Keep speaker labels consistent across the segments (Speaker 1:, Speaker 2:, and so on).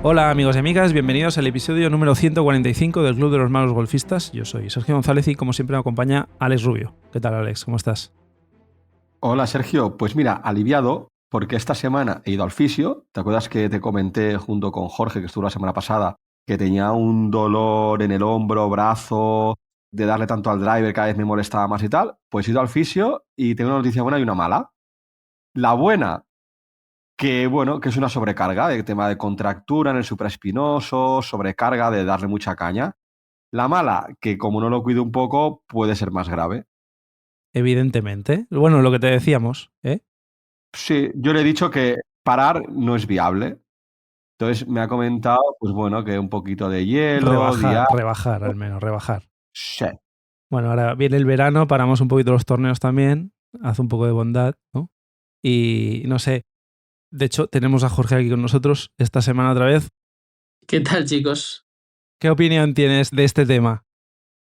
Speaker 1: Hola amigos y amigas, bienvenidos al episodio número 145 del Club de los Malos Golfistas. Yo soy Sergio González y como siempre me acompaña Alex Rubio. ¿Qué tal, Alex? ¿Cómo estás?
Speaker 2: Hola Sergio, pues mira, aliviado porque esta semana he ido al fisio. ¿Te acuerdas que te comenté junto con Jorge, que estuvo la semana pasada, que tenía un dolor en el hombro, brazo, de darle tanto al driver, cada vez me molestaba más y tal? Pues he ido al fisio y tengo una noticia buena y una mala. La buena, que bueno, que es una sobrecarga, de tema de contractura en el supraespinoso, sobrecarga de darle mucha caña. La mala, que como no lo cuido un poco, puede ser más grave.
Speaker 1: Evidentemente. Bueno, lo que te decíamos, ¿eh?
Speaker 2: Sí, yo le he dicho que parar no es viable. Entonces me ha comentado, pues bueno, que un poquito de hielo,
Speaker 1: Rebajar al menos, rebajar.
Speaker 2: Sí.
Speaker 1: Bueno, ahora viene el verano, paramos un poquito los torneos también, haz un poco de bondad, ¿no? Y no sé, de hecho tenemos a Jorge aquí con nosotros esta semana otra vez.
Speaker 3: ¿Qué tal, chicos?
Speaker 1: ¿Qué opinión tienes de este tema?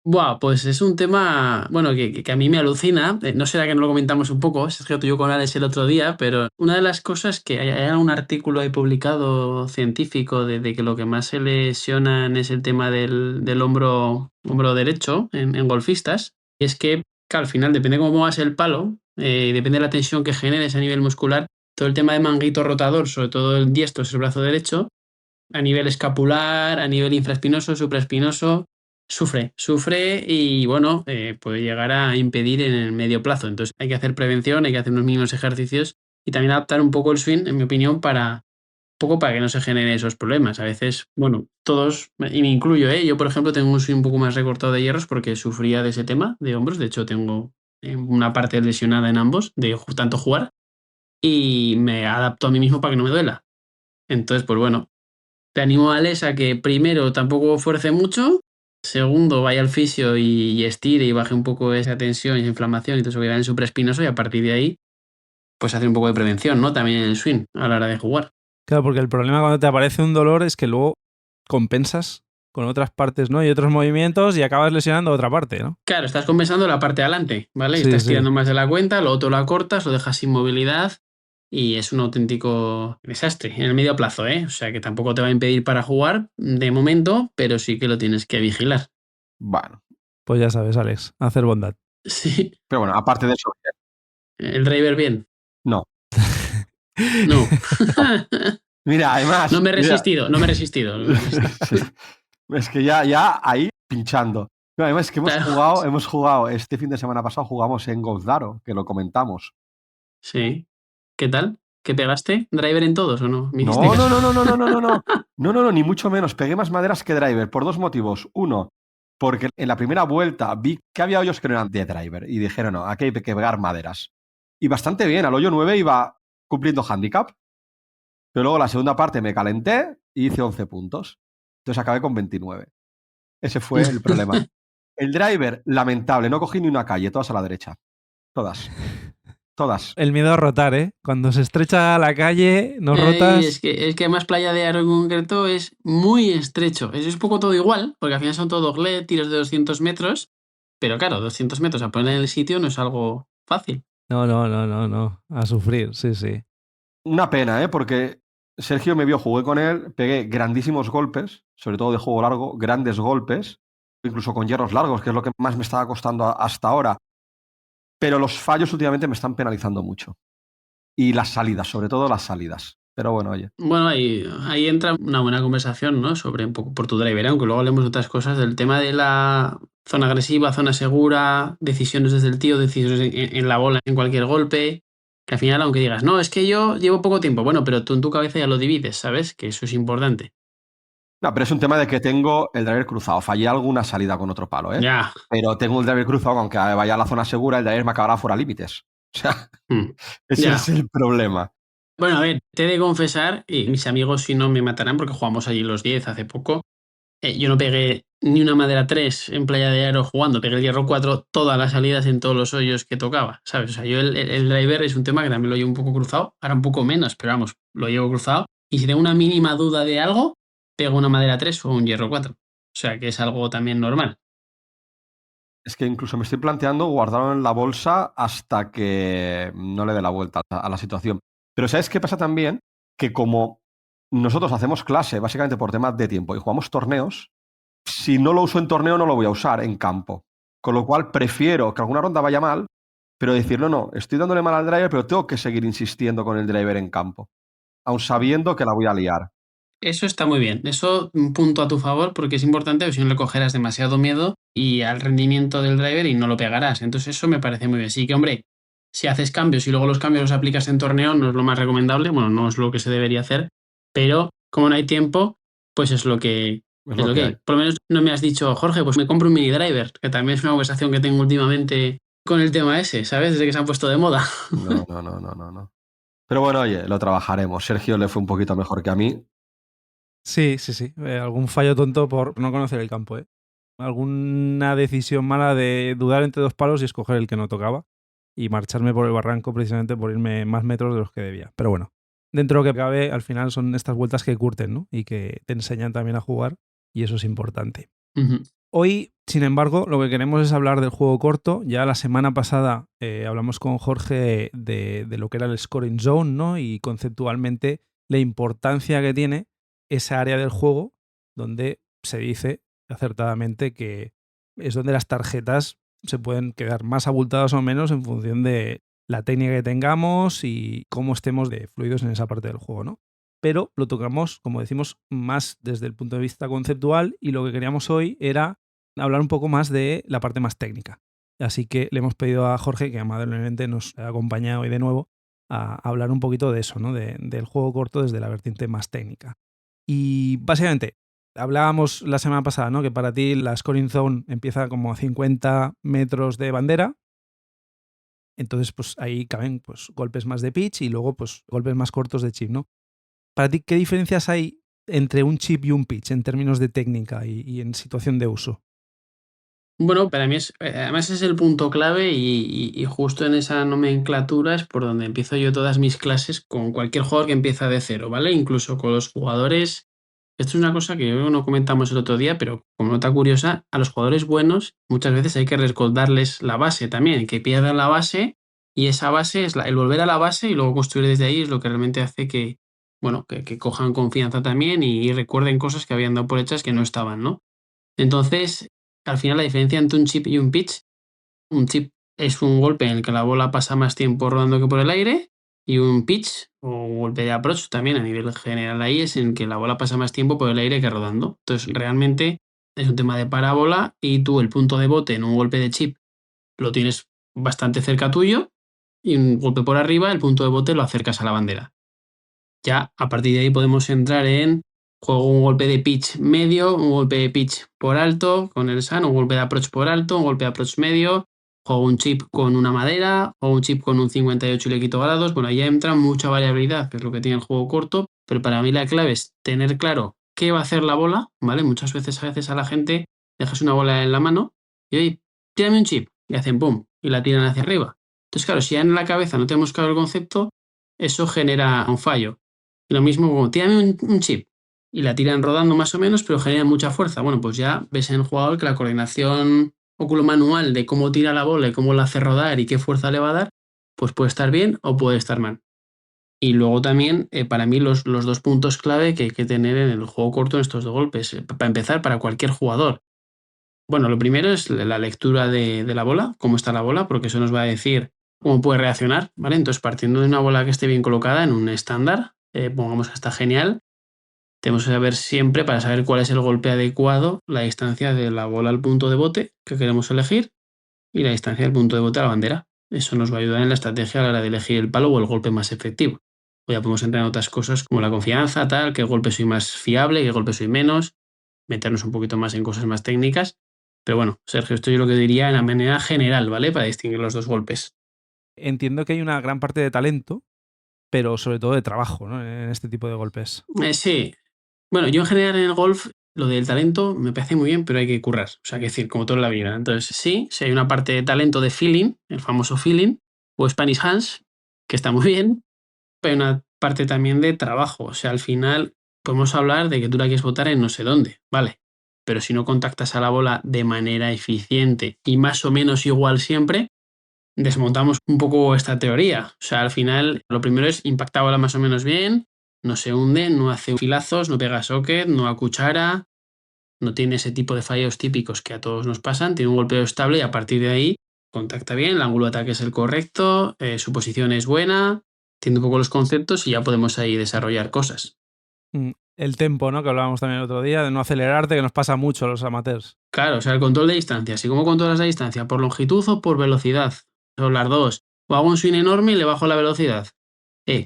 Speaker 3: Buah, pues es un tema, bueno, que a mí me alucina. No será que no lo comentamos un poco, Sergio, tú y yo con Alex el otro día, pero una de las cosas que hay un artículo ahí publicado científico de que lo que más se lesionan es el tema del hombro derecho en golfistas. Y es que al final, depende cómo muevas el palo, depende de la tensión que generes a nivel muscular, todo el tema de manguito rotador, sobre todo el diestro, es el brazo derecho, a nivel escapular, a nivel infraespinoso, supraespinoso, sufre y bueno, puede llegar a impedir en el medio plazo. Entonces hay que hacer prevención, hay que hacer unos mínimos ejercicios y también adaptar un poco el swing, en mi opinión, para que no se generen esos problemas. A veces, bueno, todos, y me incluyo, yo por ejemplo tengo un swing un poco más recortado de hierros porque sufría de ese tema de hombros. De hecho, tengo una parte lesionada en ambos, de tanto jugar, y me adapto a mí mismo para que no me duela. Entonces, pues bueno, te animo, Alex, a que primero tampoco fuerce mucho, segundo vaya al fisio y estire y baje un poco esa tensión y esa inflamación y todo eso que da en el supraespinoso, y a partir de ahí, pues hacer un poco de prevención, ¿no? También en el swing a la hora de jugar.
Speaker 1: Claro, porque el problema cuando te aparece un dolor es que luego compensas con otras partes, ¿no? Y otros movimientos y acabas lesionando otra parte, ¿no?
Speaker 3: Claro, estás compensando la parte de adelante, ¿vale?
Speaker 1: Sí,
Speaker 3: Estás
Speaker 1: sí.
Speaker 3: tirando más de la cuenta, lo otro lo acortas, lo dejas sin movilidad y es un auténtico desastre en el medio plazo, ¿eh? O sea que tampoco te va a impedir para jugar de momento, pero sí que lo tienes que vigilar.
Speaker 2: Bueno,
Speaker 1: Pues ya sabes, Alex, hacer bondad.
Speaker 3: Sí,
Speaker 2: pero bueno, aparte de eso,
Speaker 3: el driver bien.
Speaker 2: no.
Speaker 3: No.
Speaker 2: Mira, además,
Speaker 3: No me he
Speaker 2: mira,
Speaker 3: resistido, no me he resistido.
Speaker 2: sí, es que ya ahí pinchando. No, además es que
Speaker 3: Claro.
Speaker 2: hemos jugado este fin de semana pasado, jugamos en Golfdaro, que lo comentamos.
Speaker 3: Sí. ¿Qué tal? ¿Qué pegaste? ¿Driver en todos o no? ¿Me hiciste
Speaker 2: No, no,
Speaker 3: caso?
Speaker 2: no, no, no, no, no, no, no, no, no, no, ni mucho menos. Pegué más maderas que driver por dos motivos. Uno, porque en la primera vuelta vi que había hoyos que no eran de driver y dijeron, no, aquí hay que pegar maderas. Y bastante bien, al hoyo 9 iba cumpliendo handicap, pero luego la segunda parte me calenté y hice 11 puntos. Entonces acabé con 29. Ese fue el problema. El driver, lamentable, no cogí ni una calle, todas a la derecha. Todas. Todas.
Speaker 1: El miedo a rotar, ¿eh? Cuando se estrecha la calle, no
Speaker 3: Y
Speaker 1: rotas.
Speaker 3: es que además Playa de Aro en concreto es muy estrecho. Es un poco todo igual, porque al final son todos LED, tiros de 200 metros, pero claro, 200 metros a poner en el sitio no es algo fácil.
Speaker 1: No. A sufrir, sí, sí.
Speaker 2: Una pena, ¿eh? Porque Sergio me vio, jugué con él, pegué grandísimos golpes, sobre todo de juego largo, grandes golpes, incluso con hierros largos, que es lo que más me estaba costando hasta ahora. Pero los fallos últimamente me están penalizando mucho. Y las salidas, sobre todo las salidas. Pero bueno, oye.
Speaker 3: Bueno, ahí entra una buena conversación, ¿no? Sobre un poco por tu driver, aunque luego hablemos de otras cosas, del tema de la zona agresiva, zona segura, decisiones desde el tío, decisiones en la bola, en cualquier golpe. Que al final, aunque digas, no, es que yo llevo poco tiempo, bueno, pero tú en tu cabeza ya lo divides, ¿sabes? Que eso es importante.
Speaker 2: No, pero es un tema de que tengo el driver cruzado. Fallé alguna salida con otro palo, ¿eh?
Speaker 3: Ya.
Speaker 2: Pero tengo el driver cruzado, aunque vaya a la zona segura, el driver me acabará fuera límites. O sea,
Speaker 3: Mm.
Speaker 2: ese
Speaker 3: Ya.
Speaker 2: es el problema.
Speaker 3: Bueno, a ver, te he de confesar, y mis amigos si no me matarán porque jugamos allí los 10 hace poco, yo no pegué ni una madera 3 en Playa de Aro jugando, pegué el hierro 4 todas las salidas en todos los hoyos que tocaba, ¿sabes? O sea, yo el driver es un tema que también lo llevo un poco cruzado, ahora un poco menos, pero vamos, lo llevo cruzado. Y si tengo una mínima duda de algo, pego una madera 3 o un hierro 4. O sea, que es algo también normal.
Speaker 2: Es que incluso me estoy planteando guardarlo en la bolsa hasta que no le dé la vuelta a la situación. Pero ¿sabes qué pasa también? Que como nosotros hacemos clase básicamente por temas de tiempo y jugamos torneos, si no lo uso en torneo no lo voy a usar en campo. Con lo cual prefiero que alguna ronda vaya mal, pero decir, no, estoy dándole mal al driver, pero tengo que seguir insistiendo con el driver en campo, aun sabiendo que la voy a liar.
Speaker 3: Eso está muy bien. Eso, un punto a tu favor, porque es importante, porque si no le cogerás demasiado miedo y al rendimiento del driver y no lo pegarás. Entonces, eso me parece muy bien. Sí que, hombre, si haces cambios y luego los cambios los aplicas en torneo, no es lo más recomendable. Bueno, no es lo que se debería hacer. Pero como no hay tiempo, pues es lo que
Speaker 2: Es
Speaker 3: es
Speaker 2: lo
Speaker 3: lo
Speaker 2: que
Speaker 3: que
Speaker 2: hay.
Speaker 3: hay. Por lo menos no me has dicho, Jorge, pues me compro un mini driver, que también es una conversación que tengo últimamente con el tema ese, ¿sabes? Desde que se han puesto de moda.
Speaker 2: No. Pero bueno, oye, lo trabajaremos. Sergio le fue un poquito mejor que a mí.
Speaker 1: Sí. Algún fallo tonto por no conocer el campo, ¿eh? Alguna decisión mala de dudar entre dos palos y escoger el que no tocaba y marcharme por el barranco precisamente por irme más metros de los que debía. Pero bueno, dentro de lo que cabe, al final son estas vueltas que curten, ¿no? Y que te enseñan también a jugar y eso es importante.
Speaker 3: Ujú.
Speaker 1: Hoy, sin embargo, lo que queremos es hablar del juego corto. Ya la semana pasada hablamos con Jorge de lo que era el scoring zone, ¿no? Y conceptualmente la importancia que tiene esa área del juego donde se dice acertadamente que es donde las tarjetas se pueden quedar más abultadas o menos en función de la técnica que tengamos y cómo estemos de fluidos en esa parte del juego, ¿no? Pero lo tocamos, como decimos, más desde el punto de vista conceptual y lo que queríamos hoy era hablar un poco más de la parte más técnica. Así que le hemos pedido a Jorge, que amablemente nos ha acompañado hoy de nuevo, a hablar un poquito de eso, ¿no? Del juego corto desde la vertiente más técnica. Y básicamente, hablábamos la semana pasada, ¿no? Que para ti la scoring zone empieza como a 50 metros de bandera. Entonces, pues ahí caben pues, golpes más de pitch y luego pues, golpes más cortos de chip, ¿no? Para ti, ¿qué diferencias hay entre un chip y un pitch en términos de técnica y en situación de uso?
Speaker 3: Bueno, para mí además es el punto clave y justo en esa nomenclatura es por donde empiezo yo todas mis clases con cualquier jugador que empieza de cero, ¿vale? Incluso con los jugadores. Esto es una cosa que no comentamos el otro día, pero como nota curiosa, a los jugadores buenos muchas veces hay que recordarles la base también, que pierdan la base y esa base es el volver a la base y luego construir desde ahí es lo que realmente hace que, bueno, que cojan confianza también y recuerden cosas que habían dado por hechas que no estaban, ¿no? Entonces, al final la diferencia entre un chip y un chip es un golpe en el que la bola pasa más tiempo rodando que por el aire y un pitch o un golpe de approach también a nivel general ahí es en que la bola pasa más tiempo por el aire que rodando. Entonces realmente es un tema de parábola y tú el punto de bote en un golpe de chip lo tienes bastante cerca tuyo y un golpe por arriba el punto de bote lo acercas a la bandera. Ya a partir de ahí podemos entrar en juego un golpe de pitch medio, un golpe de pitch por alto con el SAN, un golpe de approach por alto, un golpe de approach medio, juego un chip con una madera, o un chip con un 58 y le quito grados. Bueno, ahí ya entra mucha variabilidad, que es lo que tiene el juego corto, pero para mí la clave es tener claro qué va a hacer la bola, ¿vale? Muchas veces a la gente dejas una bola en la mano y oye, tírame un chip, y hacen pum, y la tiran hacia arriba. Entonces, claro, si ya en la cabeza no tenemos claro el concepto, eso genera un fallo. Y lo mismo como, tírame un chip y la tiran rodando más o menos, pero genera mucha fuerza. Bueno, pues ya ves en el jugador que la coordinación óculo-manual de cómo tira la bola y cómo la hace rodar y qué fuerza le va a dar, pues puede estar bien o puede estar mal. Y luego también, para mí, los dos puntos clave que hay que tener en el juego corto en estos dos golpes, para empezar, para cualquier jugador. Bueno, lo primero es la lectura de la bola, cómo está la bola, porque eso nos va a decir cómo puede reaccionar, ¿vale? Entonces, partiendo de una bola que esté bien colocada en un estándar, pongamos que está genial, tenemos que saber siempre, para saber cuál es el golpe adecuado, la distancia de la bola al punto de bote que queremos elegir y la distancia del punto de bote a la bandera. Eso nos va a ayudar en la estrategia a la hora de elegir el palo o el golpe más efectivo. O ya podemos entrar en otras cosas como la confianza, tal, qué golpe soy más fiable, qué golpe soy menos, meternos un poquito más en cosas más técnicas. Pero bueno, Sergio, esto yo lo que diría en la manera general, ¿vale? Para distinguir los dos golpes.
Speaker 1: Entiendo que hay una gran parte de talento, pero sobre todo de trabajo, ¿no? En este tipo de golpes.
Speaker 3: Sí. Bueno, yo en general en el golf lo del talento me parece muy bien, pero hay que currar. O sea, que decir, como todo en la vida. Entonces, sí, si hay una parte de talento de feeling, el famoso feeling, o Spanish Hands, que está muy bien, pero hay una parte también de trabajo. O sea, al final podemos hablar de que tú la quieres botar en no sé dónde, ¿vale? Pero si no contactas a la bola de manera eficiente y más o menos igual siempre, desmontamos un poco esta teoría. O sea, al final lo primero es impactar bola más o menos bien, no se hunde, no hace filazos, no pega socket, no acuchara, no tiene ese tipo de fallos típicos que a todos nos pasan, tiene un golpeo estable y a partir de ahí contacta bien, el ángulo de ataque es el correcto, su posición es buena, entiende un poco los conceptos y ya podemos ahí desarrollar cosas.
Speaker 1: El tempo, ¿no? Que hablábamos también el otro día, de no acelerarte, que nos pasa mucho a los amateurs.
Speaker 3: Claro, o sea, el control de distancia. ¿Y cómo controlas la distancia? ¿Por longitud o por velocidad? Son las dos. O hago un swing enorme y le bajo la velocidad.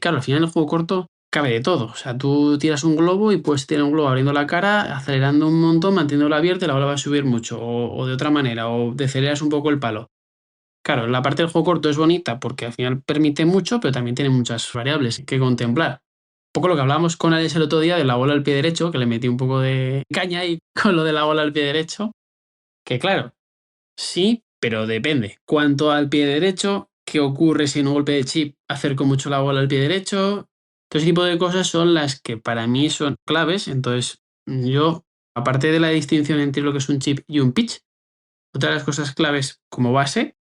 Speaker 3: Claro, al final el juego corto cabe de todo. O sea, tú tiras un globo y puedes tirar un globo abriendo la cara, acelerando un montón, manteniéndola abierta y la bola va a subir mucho. O de otra manera, o deceleras un poco el palo. Claro, la parte del juego corto es bonita porque al final permite mucho, pero también tiene muchas variables que contemplar. Un poco lo que hablábamos con Alex el otro día de la bola al pie derecho, que le metí un poco de caña ahí con lo de la bola al pie derecho. Que claro, sí, pero depende. ¿Cuánto al pie derecho? ¿Qué ocurre si en un golpe de chip acerco mucho la bola al pie derecho? Todo ese tipo de cosas son las que para mí son claves. Entonces, yo, aparte de la distinción entre lo que es un chip y un pitch, otra de las cosas claves como base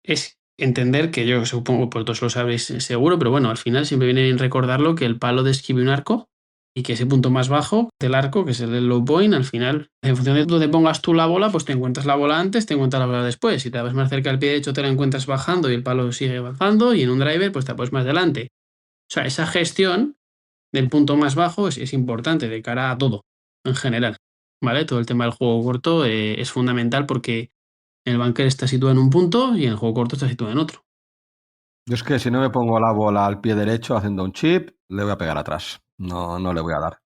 Speaker 3: es entender que yo supongo, pues todos lo sabréis seguro, pero bueno, al final siempre viene bien recordarlo que el palo describe un arco y que ese punto más bajo del arco, que es el low point, al final, en función de donde pongas tú la bola, pues te encuentras la bola antes, te encuentras la bola después. Si te vas más cerca al pie derecho, te la encuentras bajando y el palo sigue bajando, y en un driver, pues te pones más delante. O sea, esa gestión del punto más bajo es importante de cara a todo, en general. ¿Vale? Todo el tema del juego corto es fundamental porque el bunker está situado en un punto y en el juego corto está situado en otro.
Speaker 2: Yo es que si no me pongo la bola al pie derecho haciendo un chip, le voy a pegar atrás. No, no le voy a dar.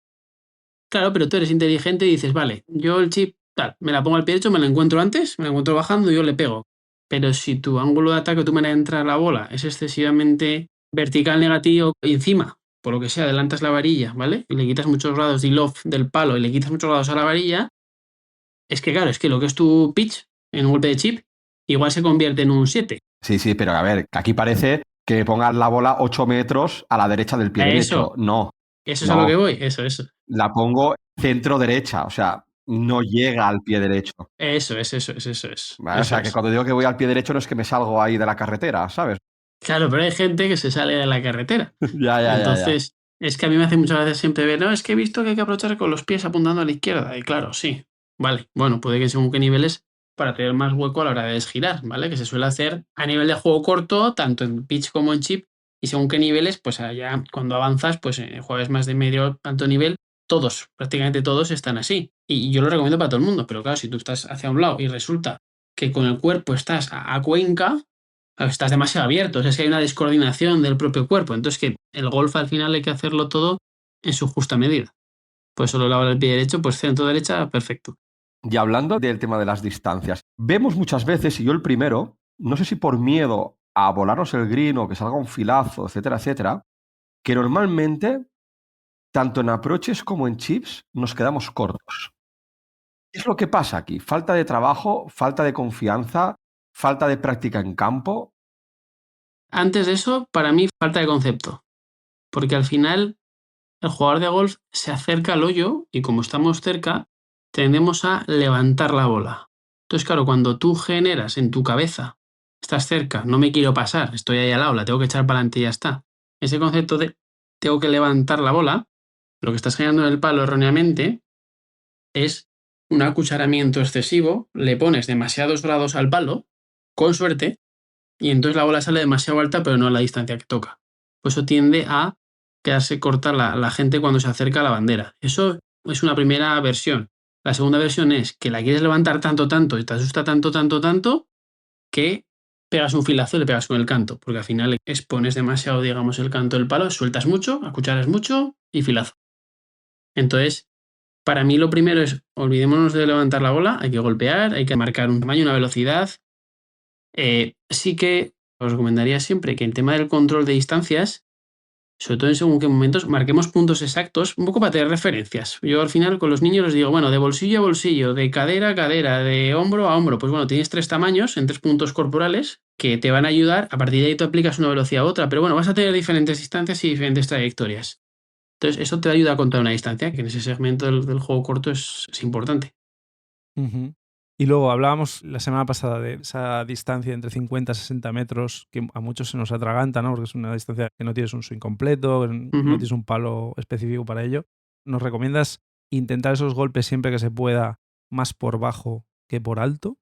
Speaker 3: Claro, pero tú eres inteligente y dices, vale, yo el chip, tal, me la pongo al pie derecho, me la encuentro antes, me la encuentro bajando y yo le pego. Pero si tu ángulo de ataque o tu manera de entrar a la bola es excesivamente vertical, negativo y encima, por lo que sea, adelantas la varilla, ¿vale? Y le quitas muchos grados de loft del palo y le quitas muchos grados a la varilla, es que claro, es que lo que es tu pitch en un golpe de chip igual se convierte en un 7.
Speaker 2: Sí, pero a ver, que aquí parece que me pongas la bola 8 metros a la derecha del pie derecho. No,
Speaker 3: Eso es a lo que
Speaker 2: no.
Speaker 3: voy, eso.
Speaker 2: La pongo centro derecha, o sea, no llega al pie derecho.
Speaker 3: Eso es.
Speaker 2: ¿Vale? O
Speaker 3: Eso
Speaker 2: sea, que
Speaker 3: es.
Speaker 2: cuando digo que voy al pie derecho no es que me salgo ahí de la carretera, ¿sabes?
Speaker 3: Claro, pero hay gente que se sale de la carretera.
Speaker 2: Ya.
Speaker 3: Entonces, es que a mí me hace muchas veces siempre ver, no, es que he visto que hay que aprovechar con los pies apuntando a la izquierda. Y claro, sí. Vale, bueno, puede que según qué niveles para tener más hueco a la hora de desgirar, ¿vale? Que se suele hacer a nivel de juego corto, tanto en pitch como en chip. Y según qué niveles, pues allá cuando avanzas, pues juegas más de medio alto nivel. Todos, prácticamente todos están así. Y yo lo recomiendo para todo el mundo. Pero claro, si tú estás hacia un lado y resulta que con el cuerpo estás a cuenca, estás demasiado abierto, o sea, es que hay una descoordinación del propio cuerpo. Entonces, que el golf al final hay que hacerlo todo en su justa medida. Pues solo la bola del pie derecho, pues centro derecha, perfecto.
Speaker 2: Y hablando del tema de las distancias, vemos muchas veces, y yo el primero, no sé si por miedo a volarnos el green o que salga un filazo, etcétera, que normalmente, tanto en approaches como en chips, nos quedamos cortos. ¿Qué es lo que pasa aquí? ¿Falta de trabajo? ¿Falta de confianza? ¿Falta de práctica en campo?
Speaker 3: Antes de eso, para mí, falta de concepto. Porque al final, el jugador de golf se acerca al hoyo y como estamos cerca, tendemos a levantar la bola. Entonces, claro, cuando tú generas en tu cabeza, estás cerca, no me quiero pasar, estoy ahí al lado, la tengo que echar para adelante y ya está. Ese concepto de tengo que levantar la bola, lo que estás generando en el palo erróneamente es un acucharamiento excesivo, le pones demasiados grados al palo, con suerte, y entonces la bola sale demasiado alta, pero no a la distancia que toca. Pues eso tiende a quedarse corta la gente cuando se acerca a la bandera. Eso es una primera versión. La segunda versión es que la quieres levantar tanto y te asusta tanto que pegas un filazo y le pegas con el canto, porque al final expones demasiado, digamos, el canto del palo, sueltas mucho, acucharas mucho y filazo. Entonces, para mí lo primero es, olvidémonos de levantar la bola, hay que golpear, hay que marcar un tamaño, una velocidad. Sí que os recomendaría siempre que el tema del control de distancias, sobre todo en según qué momentos, marquemos puntos exactos, un poco para tener referencias. Yo al final con los niños les digo, bueno, de bolsillo a bolsillo, de cadera a cadera, de hombro a hombro, pues bueno, tienes 3 tamaños en 3 puntos corporales que te van a ayudar, a partir de ahí tú aplicas una velocidad u otra, pero bueno, vas a tener diferentes distancias y diferentes trayectorias. Entonces, eso te ayuda a contar una distancia, que en ese segmento del juego corto es importante.
Speaker 1: Ujú. Y luego hablábamos la semana pasada de esa distancia entre 50 y 60 metros que a muchos se nos atraganta, ¿no? Porque es una distancia que no tienes un swing completo, no tienes un palo específico para ello. ¿Nos recomiendas intentar esos golpes siempre que se pueda más por bajo que por alto?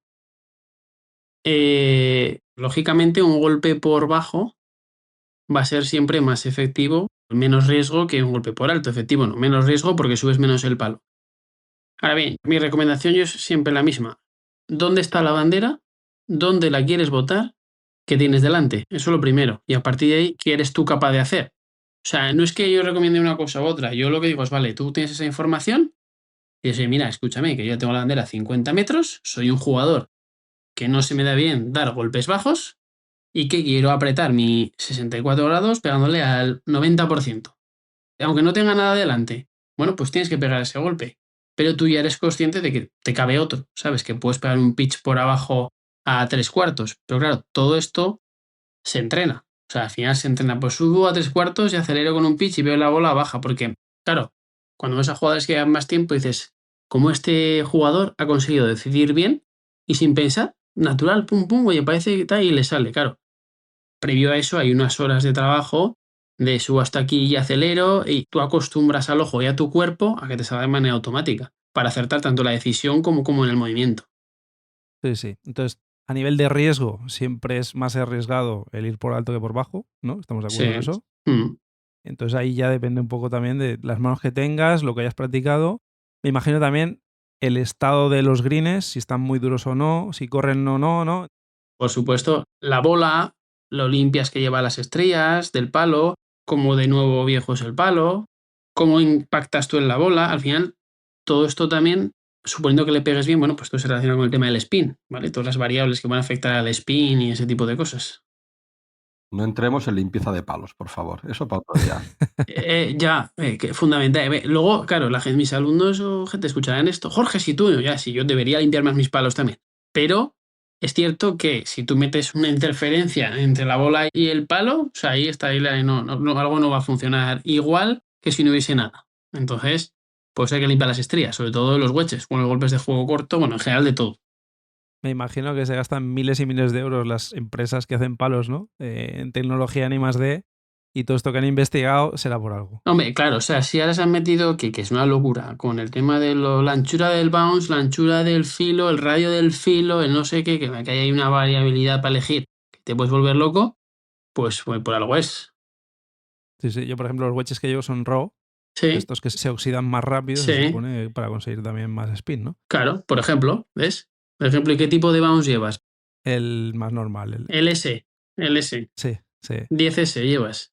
Speaker 3: Lógicamente, un golpe por bajo va a ser siempre más efectivo, menos riesgo que un golpe por alto. Efectivo, no, menos riesgo porque subes menos el palo. Ahora bien, mi recomendación es siempre la misma. ¿Dónde está la bandera? ¿Dónde la quieres botar? ¿Qué tienes delante? Eso es lo primero. Y a partir de ahí, ¿qué eres tú capaz de hacer? O sea, no es que yo recomiende una cosa u otra. Yo lo que digo es, vale, tú tienes esa información y dices, mira, escúchame, que yo tengo la bandera a 50 metros, soy un jugador que no se me da bien dar golpes bajos y que quiero apretar mi 64 grados pegándole al 90%. Aunque no tenga nada delante, bueno, pues tienes que pegar ese golpe. Pero tú ya eres consciente de que te cabe otro, ¿sabes? Que puedes pegar un pitch por abajo a 3/4. Pero claro, todo esto se entrena. O sea, al final se entrena. Pues subo a 3/4 y acelero con un pitch y veo la bola baja. Porque, claro, cuando ves a jugadores que llevan más tiempo dices, ¿cómo este jugador ha conseguido decidir bien y sin pensar? Natural, pum, pum, oye, parece que está y le sale, claro. Previo a eso hay unas horas de trabajo de subo hasta aquí y acelero y tú acostumbras al ojo y a tu cuerpo a que te salga de manera automática para acertar tanto la decisión como en el movimiento.
Speaker 1: Sí, sí. Entonces, a nivel de riesgo, siempre es más arriesgado el ir por alto que por bajo, ¿no? ¿Estamos de acuerdo en
Speaker 3: Sí.
Speaker 1: eso?
Speaker 3: Mm.
Speaker 1: Entonces ahí ya depende un poco también de las manos que tengas, lo que hayas practicado. Me imagino también el estado de los greens, si están muy duros o no, si corren o no, ¿no?
Speaker 3: Por supuesto, la bola, lo limpias que lleva las estrellas del palo, cómo de nuevo viejo es el palo, cómo impactas tú en la bola. Al final, todo esto también, suponiendo que le pegues bien, bueno, pues esto se relaciona con el tema del spin, ¿vale? Todas las variables que van a afectar al spin y ese tipo de cosas.
Speaker 2: No entremos en limpieza de palos, por favor. Eso para otro día.
Speaker 3: Que fundamental. Luego, claro, mis alumnos o gente escucharán esto. Jorge, si tú, ya, si yo debería limpiar más mis palos también. Pero es cierto que si tú metes una interferencia entre la bola y el palo, o sea, ahí está, algo no va a funcionar igual que si no hubiese nada. Entonces, pues hay que limpiar las estrías, sobre todo los wedges, con los golpes de juego corto, bueno, en general de todo.
Speaker 1: Me imagino que se gastan miles y miles de euros las empresas que hacen palos, ¿no? En tecnología en I+D, y todo esto que han investigado será por algo.
Speaker 3: Hombre, claro, o sea, si ahora se han metido, que es una locura, con el tema de la anchura del bounce, la anchura del filo, el radio del filo, el no sé qué, que ahí hay una variabilidad para elegir, que te puedes volver loco, pues por algo es.
Speaker 1: Sí, sí. Yo, por ejemplo, los wedges que llevo son raw,
Speaker 3: Sí,
Speaker 1: estos que se oxidan más rápido, se
Speaker 3: sí,
Speaker 1: supone, para conseguir también más spin, ¿no?
Speaker 3: claro, por ejemplo, ¿ves? Por ejemplo, ¿y qué tipo de bounce llevas?
Speaker 1: El más normal,
Speaker 3: LS, LS,
Speaker 1: sí, sí,
Speaker 3: 10S llevas,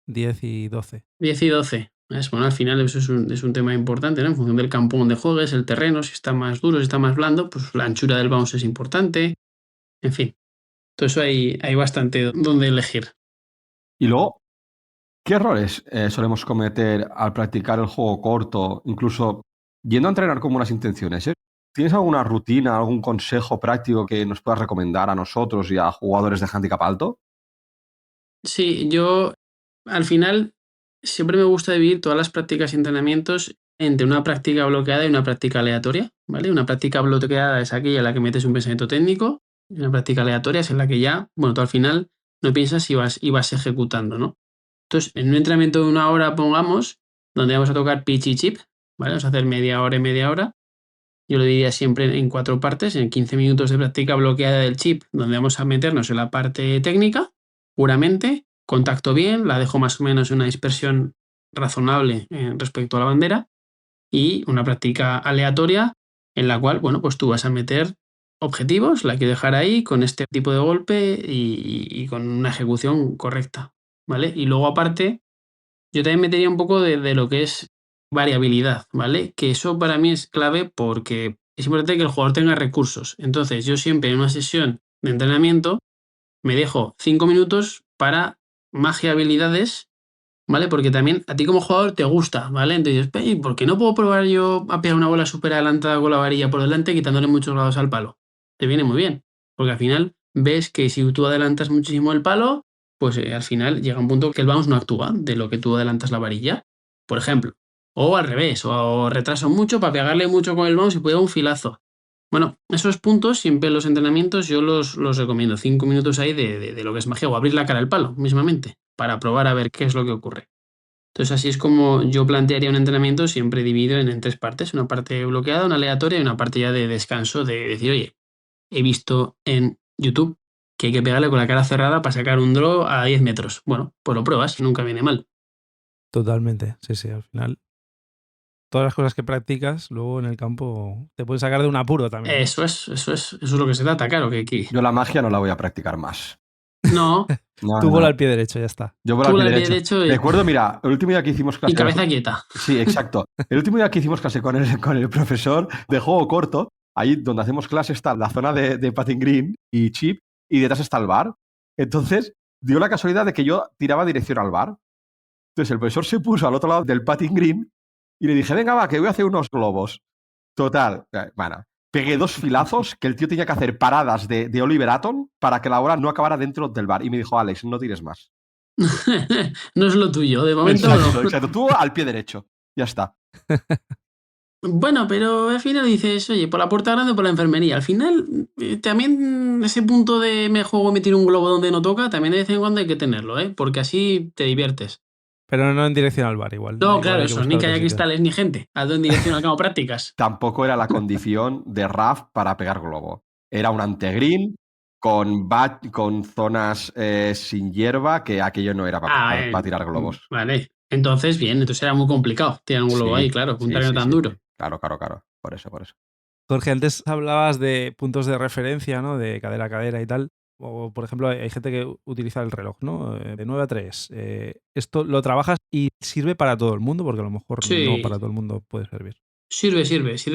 Speaker 1: 10 y 12.
Speaker 3: 10 y 12. ¿Ves? Bueno, al final eso es un tema importante, ¿no? En función del campo donde juegues, el terreno, si está más duro, si está más blando, pues la anchura del bounce es importante, en fin. Todo eso hay bastante donde elegir.
Speaker 2: Y luego, ¿qué errores solemos cometer al practicar el juego corto, incluso yendo a entrenar con buenas intenciones? ¿Tienes alguna rutina, algún consejo práctico que nos puedas recomendar a nosotros y a jugadores de handicap alto?
Speaker 3: Sí, yo al final siempre me gusta dividir todas las prácticas y entrenamientos entre una práctica bloqueada y una práctica aleatoria, ¿vale? Una práctica bloqueada es aquella en la que metes un pensamiento técnico y una práctica aleatoria es en la que ya, bueno, tú al final no piensas y vas ejecutando, ¿no? Entonces, en un entrenamiento de 1 hora, pongamos, donde vamos a tocar pitch y chip, ¿vale? Vamos a hacer media hora y media hora. Yo lo diría siempre en 4 partes, en 15 minutos de práctica bloqueada del chip, donde vamos a meternos en la parte técnica, puramente, contacto bien, la dejo más o menos en una dispersión razonable respecto a la bandera, y una práctica aleatoria en la cual, bueno, pues tú vas a meter objetivos, la quiero dejar ahí con este tipo de golpe y con una ejecución correcta, ¿vale? Y luego aparte, yo también metería un poco de lo que es variabilidad, ¿vale? Que eso para mí es clave porque es importante que el jugador tenga recursos. Entonces, yo siempre en una sesión de entrenamiento me dejo 5 minutos para magia habilidades, ¿vale? Porque también a ti como jugador te gusta, ¿vale? Entonces, ¿por qué no puedo probar yo a pegar una bola súper adelantada con la varilla por delante quitándole muchos grados al palo? Te viene muy bien, porque al final ves que si tú adelantas muchísimo el palo, pues al final llega un punto que el bounce no actúa de lo que tú adelantas la varilla, por ejemplo. O al revés, o retraso mucho para pegarle mucho con el bounce y puede dar un filazo. Bueno, esos puntos siempre en los entrenamientos yo los recomiendo. 5 minutos ahí de lo que es magia o abrir la cara al palo mismamente para probar a ver qué es lo que ocurre. Entonces así es como yo plantearía un entrenamiento siempre dividido en 3 partes. Una parte bloqueada, una aleatoria y una parte ya de descanso de decir, oye, he visto en YouTube que hay que pegarle con la cara cerrada para sacar un draw a 10 metros. Bueno, pues lo pruebas, nunca viene mal.
Speaker 1: Totalmente, sí, al final. Todas las cosas que practicas, luego en el campo te pueden sacar de un apuro también, ¿no?
Speaker 3: Eso es lo que se trata, claro, que
Speaker 2: Yo la magia no la voy a practicar más.
Speaker 3: no,
Speaker 2: No,
Speaker 1: Tú
Speaker 2: no.
Speaker 1: bola al pie derecho, ya está.
Speaker 2: Yo bola
Speaker 3: tú
Speaker 2: al
Speaker 3: la
Speaker 2: pie
Speaker 3: pie
Speaker 2: derecho.
Speaker 3: derecho
Speaker 2: Recuerdo, mira, el último día que hicimos clase...
Speaker 3: y cabeza quieta.
Speaker 2: Sí, exacto. El último día que hicimos clase con el profesor de juego corto, ahí donde hacemos clase está la zona de patting green y chip, y detrás está el bar. Entonces, dio la casualidad de que yo tiraba dirección al bar. Entonces, el profesor se puso al otro lado del patting green y le dije, venga, va, que voy a hacer unos globos. Total, bueno, pegué 2 filazos que el tío tenía que hacer paradas de Oliver Atom para que la bola no acabara dentro del bar. Y me dijo, Alex, no tires más.
Speaker 3: No es lo tuyo, de momento
Speaker 2: Exacto,
Speaker 3: no.
Speaker 2: exacto. Tú al pie derecho. Ya está.
Speaker 3: Bueno, pero al final dices, oye, por la puerta grande o por la enfermería. Al final, también ese punto de me juego y me tiro un globo donde no toca, también de vez en cuando hay que tenerlo, ¿eh? Porque así te diviertes.
Speaker 1: Pero no en dirección al bar, igual.
Speaker 3: No,
Speaker 1: Igual
Speaker 3: claro,
Speaker 1: hay que
Speaker 3: eso,
Speaker 1: buscar
Speaker 3: ni que
Speaker 1: otro
Speaker 3: haya
Speaker 1: sitio.
Speaker 3: cristales ni gente. Hazlo en dirección al campo prácticas.
Speaker 2: Tampoco era la condición de RAF para pegar globo. Era un antegreen con zonas sin hierba, que aquello no era para tirar globos.
Speaker 3: Vale. Entonces, bien, entonces era muy complicado tirar un globo ahí,
Speaker 2: Sí,
Speaker 3: claro, un
Speaker 2: sí,
Speaker 3: terreno
Speaker 2: sí,
Speaker 3: tan
Speaker 2: sí,
Speaker 3: duro.
Speaker 2: sí. Claro. Por eso.
Speaker 1: Jorge, antes hablabas de puntos de referencia, ¿no? De cadera a cadera y tal. O, por ejemplo, hay gente que utiliza el reloj, ¿no? De 9 a 3. Esto lo trabajas y sirve para todo el mundo, porque a lo mejor no
Speaker 3: Sí,
Speaker 1: para todo el mundo puede servir.
Speaker 3: sirve.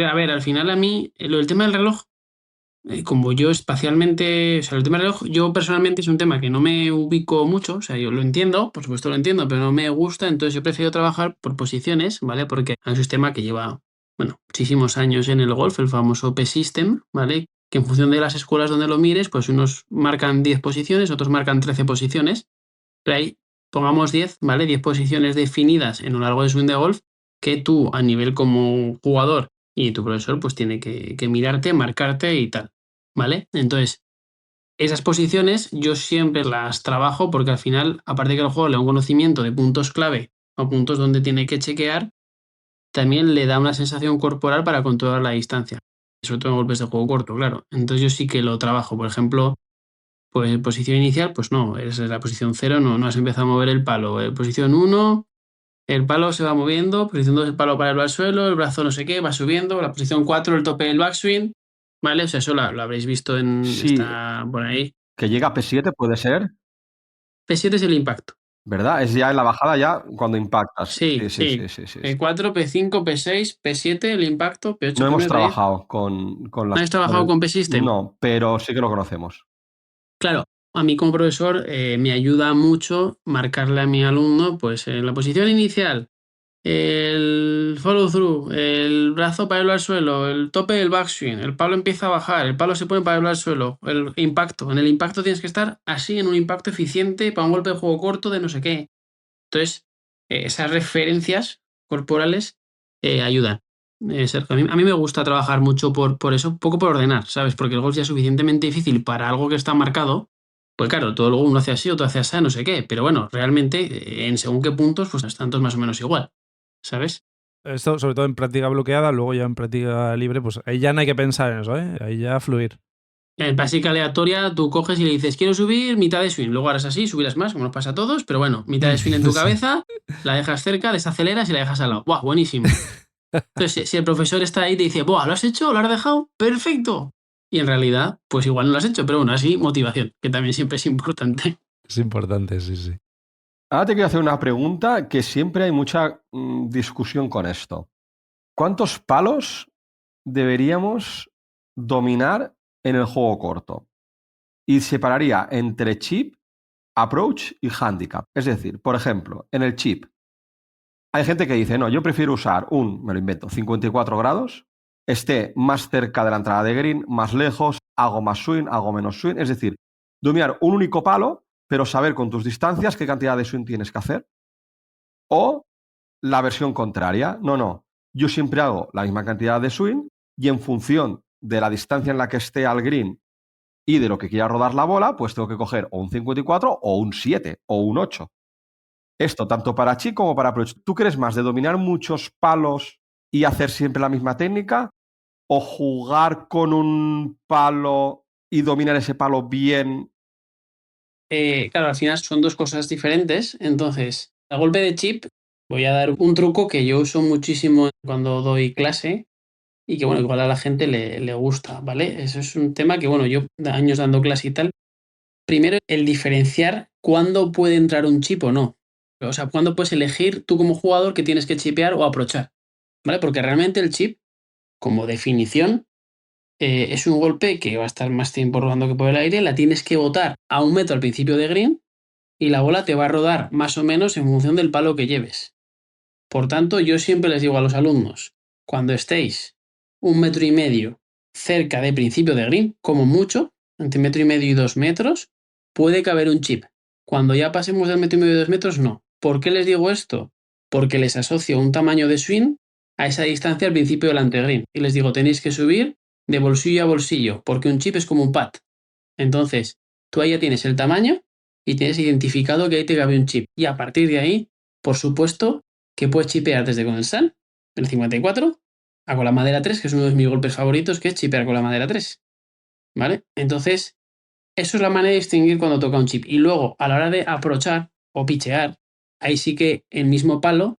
Speaker 3: A ver, al final a mí, lo del tema del reloj, como yo espacialmente, o sea, el tema del reloj, yo personalmente es un tema que no me ubico mucho, o sea, yo lo entiendo, por supuesto lo entiendo, pero no me gusta, entonces yo prefiero trabajar por posiciones, ¿vale? Porque hay un sistema que lleva, bueno, muchísimos años en el golf, el famoso P-System, ¿vale? Que en función de las escuelas donde lo mires, pues unos marcan 10 posiciones, otros marcan 13 posiciones, pero ahí pongamos 10, ¿vale? 10 posiciones definidas en lo largo de swing de golf que tú a nivel como jugador y tu profesor pues tiene que mirarte, marcarte y tal, ¿vale? Entonces, esas posiciones yo siempre las trabajo porque al final, aparte de que el juego le da un conocimiento de puntos clave o puntos donde tiene que chequear, también le da una sensación corporal para controlar la distancia, sobre todo en golpes de juego corto, claro. Entonces yo sí que lo trabajo, por ejemplo, pues en posición inicial, pues no, es la posición 0, no has empezado a mover el palo. En posición 1, el palo se va moviendo, posición 2, el palo para al suelo, el brazo no sé qué, va subiendo, la posición 4, el tope del backswing, ¿vale? O sea, eso lo habréis visto
Speaker 2: Sí,
Speaker 3: está por ahí.
Speaker 2: que llega a P7 puede ser,
Speaker 3: P7 es el impacto.
Speaker 2: ¿verdad? Es ya en la bajada ya cuando impactas.
Speaker 3: Sí,
Speaker 2: Sí.
Speaker 3: sí. P4, P5, P6, P7, el impacto,
Speaker 2: No
Speaker 3: P8,
Speaker 2: hemos
Speaker 3: P9, P10.
Speaker 2: trabajado con
Speaker 3: ¿No
Speaker 2: las...
Speaker 3: has trabajado con P-System?
Speaker 2: No, pero sí que lo conocemos.
Speaker 3: Claro, a mí como profesor me ayuda mucho marcarle a mi alumno, pues en la posición inicial, el follow through, el brazo paralelo al suelo, el tope del backswing, el palo empieza a bajar, el palo se pone paralelo al suelo, el impacto. En el impacto tienes que estar así, en un impacto eficiente para un golpe de juego corto de no sé qué. Entonces, esas referencias corporales ayudan. Sergio, a mí me gusta trabajar mucho por eso, poco por ordenar, ¿sabes? Porque el golf ya es suficientemente difícil para algo que está marcado. Pues claro, todo luego uno hace así, otro hace así, no sé qué. Pero bueno, realmente, en según qué puntos, pues están todos más o menos igual, ¿sabes?
Speaker 1: Esto, sobre todo en práctica bloqueada, luego ya en práctica libre, pues ahí ya no hay que pensar en eso, ¿eh? Ahí ya fluir.
Speaker 3: En básica aleatoria, tú coges y le dices, quiero subir mitad de swing. Luego harás así, subirás más, como nos pasa a todos, pero bueno, mitad de swing en tu
Speaker 1: Sí.
Speaker 3: cabeza, la dejas cerca, desaceleras y la dejas al lado. ¡Buah, buenísimo! Entonces, si el profesor está ahí y te dice, ¡buah, lo has hecho! ¿Lo has dejado? ¡Perfecto! Y en realidad, pues igual no lo has hecho, pero bueno, así motivación, que también siempre es importante.
Speaker 1: Es importante, sí.
Speaker 2: Ahora te quiero hacer una pregunta que siempre hay mucha discusión con esto. ¿Cuántos palos deberíamos dominar en el juego corto? Y separaría entre chip, approach y handicap. Es decir, por ejemplo, en el chip hay gente que dice, no, yo prefiero usar me lo invento, 54 grados, esté más cerca de la entrada de green, más lejos, hago más swing, hago menos swing. Es decir, dominar un único palo, pero saber con tus distancias qué cantidad de swing tienes que hacer. O la versión contraria. No. Yo siempre hago la misma cantidad de swing y en función de la distancia en la que esté al green y de lo que quiera rodar la bola, pues tengo que coger o un 54 o un 7 o un 8. Esto tanto para chip como para approach. ¿Tú crees más de dominar muchos palos y hacer siempre la misma técnica o jugar con un palo y dominar ese palo bien?
Speaker 3: Claro, al final son dos cosas diferentes. Entonces, a golpe de chip, voy a dar un truco que yo uso muchísimo cuando doy clase y que, bueno, igual a la gente le gusta, ¿vale? Eso es un tema que, bueno, yo años dando clase y tal. Primero, el diferenciar cuándo puede entrar un chip o no. O sea, cuándo puedes elegir tú como jugador que tienes que chipear o aprovechar, ¿vale? Porque realmente el chip, como definición, es un golpe que va a estar más tiempo rodando que por el aire, la tienes que botar a 1 metro al principio de green y la bola te va a rodar más o menos en función del palo que lleves. Por tanto, yo siempre les digo a los alumnos, cuando estéis 1,5 metros cerca de principio de green, como mucho, entre 1,5 metros y 2 metros, puede caber un chip. Cuando ya pasemos del 1,5 metros y 2 metros, no. ¿Por qué les digo esto? Porque les asocio un tamaño de swing a esa distancia al principio del antegreen. Y les digo, tenéis que subir de bolsillo a bolsillo, porque un chip es como un pad. Entonces, tú ahí ya tienes el tamaño y tienes identificado que ahí te cabe un chip. Y a partir de ahí, por supuesto, que puedes chipear desde con el SAN, el 54, a con la madera 3, que es uno de mis golpes favoritos, que es chipear con la madera 3. ¿Vale? Entonces, eso es la manera de distinguir cuando toca un chip. Y luego, a la hora de aprovechar o pichear, ahí sí que el mismo palo,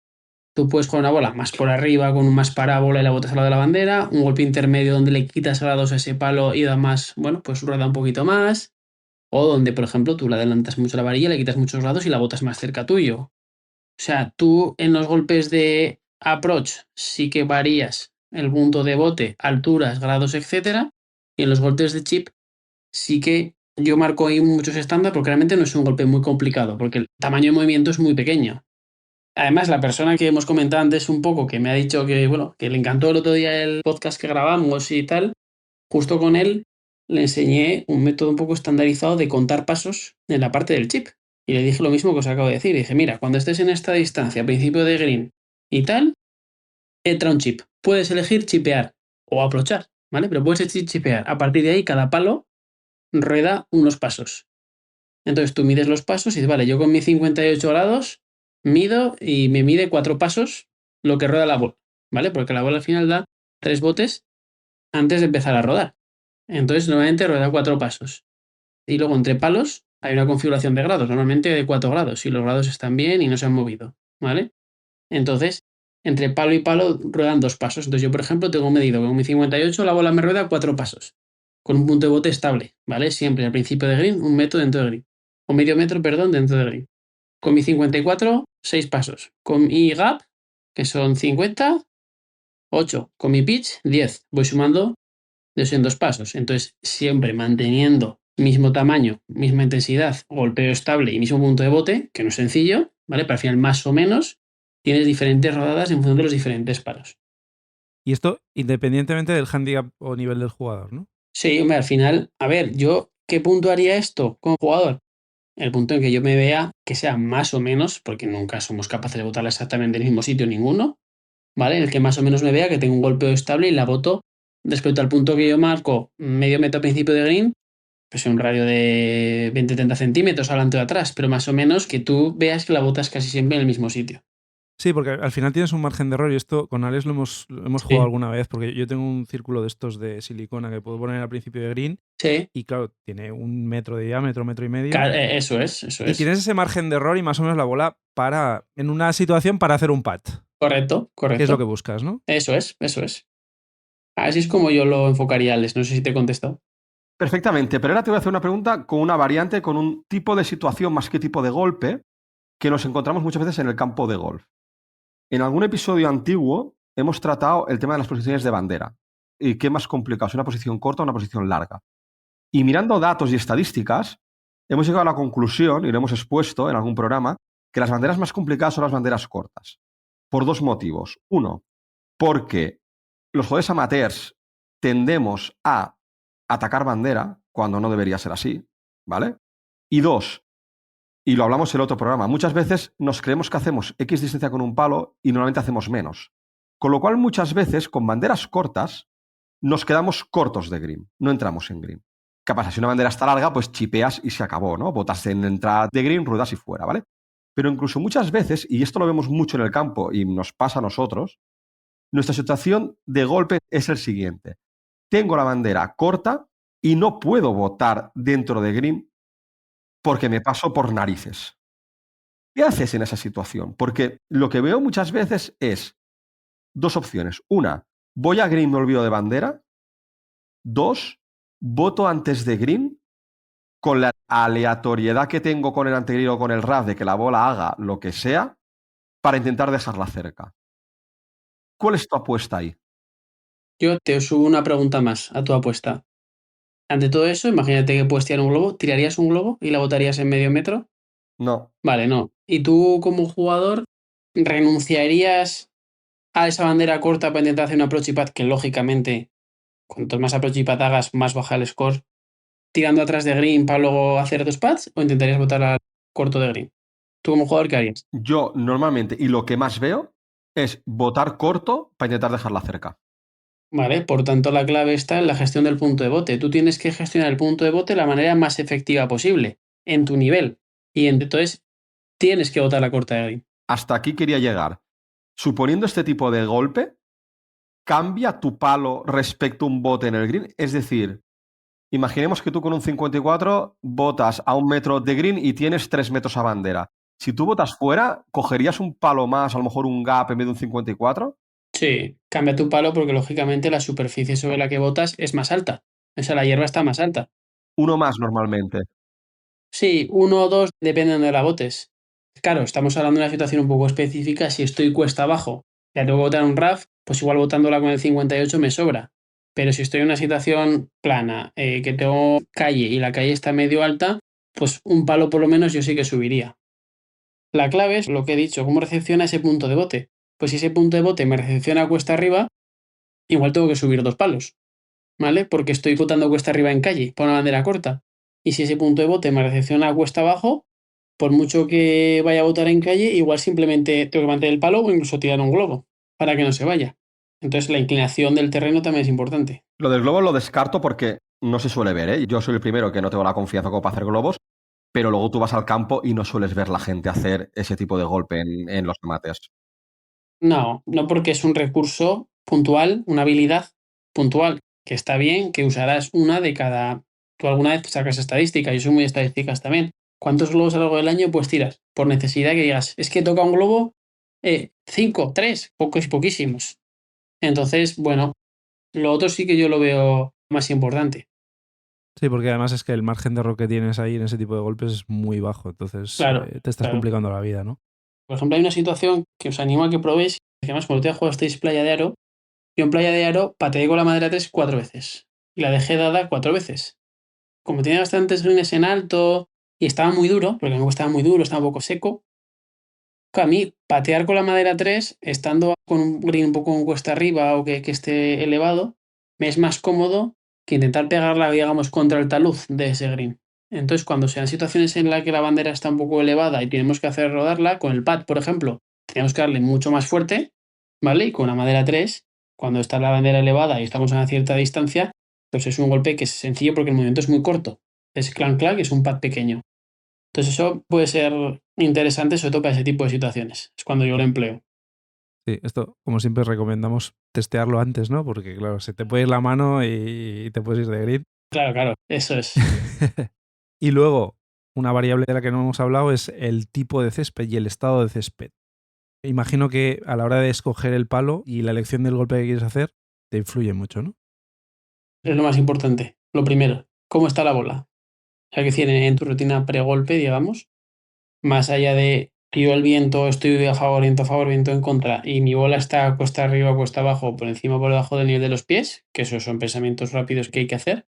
Speaker 3: tú puedes jugar una bola más por arriba, con un más parábola y la botas al lado de la bandera, un golpe intermedio donde le quitas grados a ese palo y da más, bueno, pues rueda un poquito más, o donde, por ejemplo, tú le adelantas mucho la varilla, le quitas muchos grados y la botas más cerca tuyo. O sea, tú en los golpes de approach sí que varías el punto de bote, alturas, grados, etcétera, y en los golpes de chip sí que yo marco ahí muchos estándares porque realmente no es un golpe muy complicado, porque el tamaño de movimiento es muy pequeño. Además, la persona que hemos comentado antes un poco, que me ha dicho que, bueno, que le encantó el otro día el podcast que grabamos y tal, justo con él le enseñé un método un poco estandarizado de contar pasos en la parte del chip. Y le dije lo mismo que os acabo de decir. Dije, mira, cuando estés en esta distancia, principio de green y tal, entra un chip. Puedes elegir chipear o aprovechar, ¿vale? Pero puedes elegir chipear. A partir de ahí, cada palo rueda unos pasos. Entonces tú mides los pasos y dices, vale, yo con mis 58 grados mido y me mide 4 pasos lo que rueda la bola, ¿vale? Porque la bola al final da 3 botes antes de empezar a rodar. Entonces normalmente rueda 4 pasos. Y luego entre palos hay una configuración de grados, normalmente de 4 grados, si los grados están bien y no se han movido, ¿vale? Entonces, entre palo y palo ruedan 2 pasos. Entonces yo, por ejemplo, tengo medido que con mi 58 la bola me rueda 4 pasos, con un punto de bote estable, ¿vale? Siempre al principio de green, 1 metro dentro de green. O medio metro, perdón, dentro de green. Con mi 54, 6 pasos. Con mi gap, que son 50, 8. Con mi pitch, 10. Voy sumando de 2 en 2 pasos. Entonces, siempre manteniendo mismo tamaño, misma intensidad, golpeo estable y mismo punto de bote, que no es sencillo, ¿vale? Pero al final, más o menos, tienes diferentes rodadas en función de los diferentes palos.
Speaker 1: Y esto independientemente del handicap o nivel del jugador, ¿no?
Speaker 3: Sí, hombre, al final, a ver, yo, ¿qué punto haría esto como jugador? El punto en que yo me vea que sea más o menos, porque nunca somos capaces de botarla exactamente en el mismo sitio ninguno, ¿vale? En el que más o menos me vea que tengo un golpeo estable y la boto respecto al punto que yo marco, medio metro a principio de green, pues en un radio de 20-30 centímetros adelante o atrás, pero más o menos que tú veas que la botas casi siempre en el mismo sitio.
Speaker 1: Sí, porque al final tienes un margen de error y esto con Alex lo hemos jugado
Speaker 3: Sí,
Speaker 1: alguna vez, porque yo tengo un círculo de estos de silicona que puedo poner al principio de green
Speaker 3: sí,
Speaker 1: y claro, tiene 1 metro de diámetro, 1,5 metros,
Speaker 3: eso es, eso
Speaker 1: y
Speaker 3: es.
Speaker 1: tienes ese margen de error y más o menos la bola para, en una situación para hacer un pat,
Speaker 3: Correcto,
Speaker 1: que es lo que
Speaker 3: correcto.
Speaker 1: buscas, ¿no?
Speaker 3: Eso es, eso es. Así es como yo lo enfocaría, Alex. No sé si te he contestado.
Speaker 2: Perfectamente, pero ahora te voy a hacer una pregunta con una variante, con un tipo de situación más que tipo de golpe que nos encontramos muchas veces en el campo de golf. En algún episodio antiguo hemos tratado el tema de las posiciones de bandera. ¿Y qué más complicado? ¿Es una posición corta o una posición larga? Y mirando datos y estadísticas, hemos llegado a la conclusión, y lo hemos expuesto en algún programa, que las banderas más complicadas son las banderas cortas. Por dos motivos. Uno, porque los jugadores amateurs tendemos a atacar bandera cuando no debería ser así, ¿vale? Y dos, y lo hablamos en el otro programa, muchas veces nos creemos que hacemos X distancia con un palo y normalmente hacemos menos. Con lo cual, muchas veces, con banderas cortas, nos quedamos cortos de green, no entramos en green. ¿Qué pasa? Si una bandera está larga, pues chipeas y se acabó, ¿no? Botas en entrada de green, ruedas y fuera, ¿vale? Pero incluso muchas veces, y esto lo vemos mucho en el campo y nos pasa a nosotros, nuestra situación de golpe es el siguiente. Tengo la bandera corta y no puedo botar dentro de green porque me paso por narices. ¿Qué haces en esa situación? Porque lo que veo muchas veces es dos opciones. Una, voy a green, me olvido de bandera. Dos, voto antes de green con la aleatoriedad que tengo con el antegreen o con el RAF de que la bola haga lo que sea para intentar dejarla cerca. ¿Cuál es tu apuesta ahí?
Speaker 3: Yo te subo una pregunta más a tu apuesta. Ante todo eso, imagínate que puedes tirar un globo, ¿tirarías un globo y la botarías en medio metro?
Speaker 2: No.
Speaker 3: Vale, no. ¿Y tú como jugador renunciarías a esa bandera corta para intentar hacer un approach y pad que lógicamente, cuanto más approach y pad hagas, más baja el score, tirando atrás de green para luego hacer dos pads o intentarías botar al corto de green? ¿Tú como jugador qué harías?
Speaker 2: Yo normalmente, y lo que más veo, es votar corto para intentar dejarla cerca.
Speaker 3: Vale, por tanto la clave está en la gestión del punto de bote. Tú tienes que gestionar el punto de bote de la manera más efectiva posible, en tu nivel. Y entonces tienes que botar la corta de green.
Speaker 2: Hasta aquí quería llegar. Suponiendo este tipo de golpe, ¿cambia tu palo respecto a un bote en el green? Es decir, imaginemos que tú con un 54 botas a 1 metro de green y tienes 3 metros a bandera. Si tú botas fuera, ¿cogerías un palo más, a lo mejor un gap en vez de un 54?
Speaker 3: Sí, cambia tu palo porque lógicamente la superficie sobre la que botas es más alta. O sea, la hierba está más alta.
Speaker 2: Uno más normalmente.
Speaker 3: Sí, uno o dos, depende de donde la botes. Claro, estamos hablando de una situación un poco específica. Si estoy cuesta abajo, ya tengo que botar un RAF, pues igual botándola con el 58 me sobra. Pero si estoy en una situación plana, que tengo calle y la calle está medio alta, pues un palo por lo menos yo sí que subiría. La clave es lo que he dicho, cómo recepciona ese punto de bote. Pues si ese punto de bote me recepciona cuesta arriba, igual tengo que subir dos palos, ¿vale? Porque estoy botando cuesta arriba en calle, para una bandera corta. Y si ese punto de bote me recepciona cuesta abajo, por mucho que vaya a botar en calle, igual simplemente tengo que mantener el palo o incluso tirar un globo para que no se vaya. Entonces la inclinación del terreno también es importante.
Speaker 2: Lo del globo lo descarto porque no se suele ver, ¿eh? Yo soy el primero que no tengo la confianza como para hacer globos, pero luego tú vas al campo y no sueles ver la gente hacer ese tipo de golpe en los remates.
Speaker 3: No, no porque es un recurso puntual, una habilidad puntual, que está bien, que usarás una de cada... Tú alguna vez sacas estadísticas, yo soy muy de estadísticas también. ¿Cuántos globos a lo largo del año pues tiras? Por necesidad que digas, es que toca un globo, 5, 3, pocos y poquísimos. Entonces, bueno, lo otro sí que yo lo veo más importante.
Speaker 1: Sí, porque además es que el margen de error que tienes ahí en ese tipo de golpes es muy bajo, entonces
Speaker 3: Claro,
Speaker 1: te estás
Speaker 3: claro.
Speaker 1: complicando la vida, ¿no?
Speaker 3: Por ejemplo, hay una situación que os animo a que probéis, que además cuando te jugasteis Playa de Aro, yo en Playa de Aro pateé con la madera 3 4 veces y la dejé dada 4 veces. Como tenía bastantes greens en alto y estaba muy duro, porque me estaba muy duro, estaba un poco seco, a mí patear con la madera 3, estando con un green un poco en cuesta arriba o que esté elevado, me es más cómodo que intentar pegarla, digamos, contra el talud de ese green. Entonces, cuando sean situaciones en las que la bandera está un poco elevada y tenemos que hacer rodarla, con el pad, por ejemplo, tenemos que darle mucho más fuerte, ¿vale? Y con la madera 3, cuando está la bandera elevada y estamos a una cierta distancia, pues es un golpe que es sencillo porque el movimiento es muy corto. Es clan clan y es un pad pequeño. Entonces eso puede ser interesante, sobre todo para ese tipo de situaciones. Es cuando yo lo empleo.
Speaker 1: Sí, esto, como siempre, recomendamos testearlo antes, ¿no? Porque, claro, se te puede ir la mano y te puedes ir de grid.
Speaker 3: Claro, claro, eso es.
Speaker 1: Y luego, una variable de la que no hemos hablado es el tipo de césped y el estado de césped. Imagino que a la hora de escoger el palo y la elección del golpe que quieres hacer, te influye mucho, ¿no?
Speaker 3: Es lo más importante. Lo primero, ¿cómo está la bola? O sea, que tiene en tu rutina pre-golpe, digamos, más allá de que yo el viento estoy a favor, viento en contra, y mi bola está cuesta arriba, cuesta abajo, por encima o por debajo del nivel de los pies, que esos son pensamientos rápidos que hay que hacer.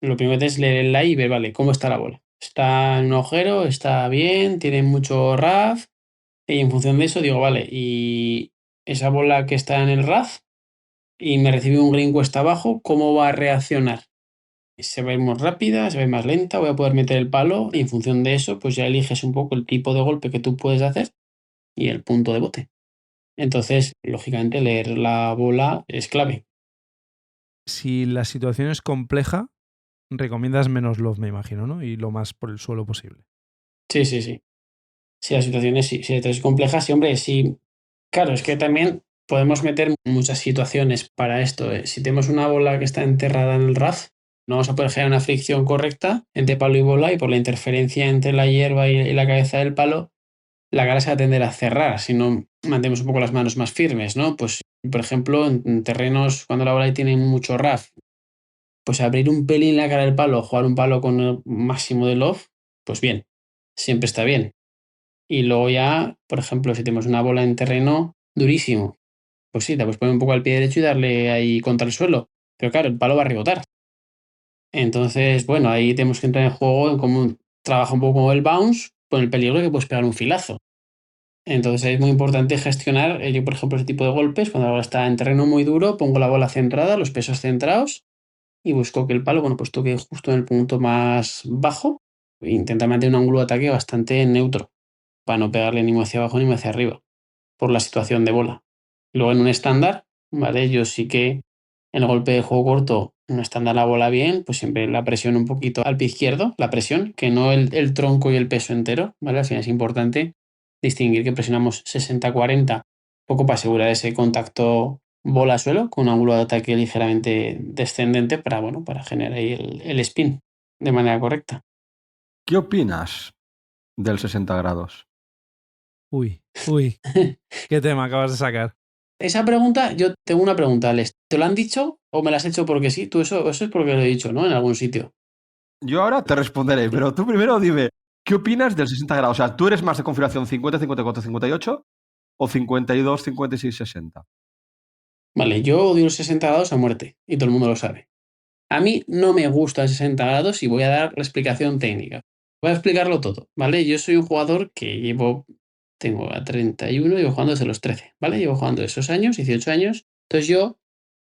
Speaker 3: Lo primero que es leer el lie y ver, vale, cómo está la bola. Está en un agujero, está bien, tiene mucho RAF, y en función de eso digo, vale, y esa bola que está en el RAF y me recibe un green cuesta abajo, ¿cómo va a reaccionar? ¿Se va a ir más rápida? ¿Se va a ir más lenta? ¿Voy a poder meter el palo? Y en función de eso, pues ya eliges un poco el tipo de golpe que tú puedes hacer y el punto de bote. Entonces, lógicamente, leer la bola es clave.
Speaker 1: si la situación es compleja, recomiendas menos loft, me imagino, ¿no? Y lo más por el suelo posible.
Speaker 3: Sí. Si la situación es, si es compleja, sí, hombre, sí. Claro, es que también podemos meter muchas situaciones para esto. Si tenemos una bola que está enterrada en el RAF, no vamos a poder generar una fricción correcta entre palo y bola, y por la interferencia entre la hierba y la cabeza del palo, la cara se va a tender a cerrar si no mantenemos un poco las manos más firmes, ¿no? Pues, por ejemplo, en terrenos cuando la bola tiene mucho RAF, pues abrir un pelín la cara del palo, jugar un palo con el máximo de loft, pues bien, siempre está bien. Y luego ya, por ejemplo, si tenemos una bola en terreno durísimo, pues sí, te puedes poner un poco al pie derecho y darle ahí contra el suelo. Pero claro, el palo va a rebotar. Entonces, bueno, ahí tenemos que entrar en juego en cómo trabaja un poco el bounce con el peligro de que puedes pegar un filazo. Entonces es muy importante gestionar, yo por ejemplo, ese tipo de golpes, cuando la bola está en terreno muy duro, pongo la bola centrada, los pesos centrados y busco que el palo, bueno, pues toque justo en el punto más bajo e intenta mantener un ángulo de ataque bastante neutro para no pegarle ni muy hacia abajo ni muy hacia arriba por la situación de bola. Luego en un estándar, ¿vale? Yo sí que en el golpe de juego corto, en un estándar la bola bien, pues siempre la presión un poquito al pie izquierdo, la presión, que no el tronco y el peso entero, ¿vale? Al final es importante distinguir que presionamos 60-40, poco para asegurar ese contacto bola-suelo con un ángulo de ataque ligeramente descendente para, bueno, para generar ahí el spin de manera correcta.
Speaker 2: ¿Qué opinas del 60 grados?
Speaker 1: Uy, qué tema acabas de sacar.
Speaker 3: Esa pregunta, yo tengo una pregunta, Alex. ¿Te lo han dicho o me la has hecho porque sí? Tú eso es porque lo he dicho, ¿no? En algún sitio.
Speaker 2: Yo ahora te responderé, pero tú primero dime, ¿qué opinas del 60 grados? O sea, ¿tú eres más de configuración 50, 54, 58 o 52, 56, 60?
Speaker 3: Vale, yo odio los 60 grados a muerte y todo el mundo lo sabe. A mí no me gusta el 60 grados y voy a dar la explicación técnica. Voy a explicarlo todo, ¿vale? Yo soy un jugador que tengo a 31, llevo jugando desde los 13, ¿vale? Llevo jugando esos años, 18 años. Entonces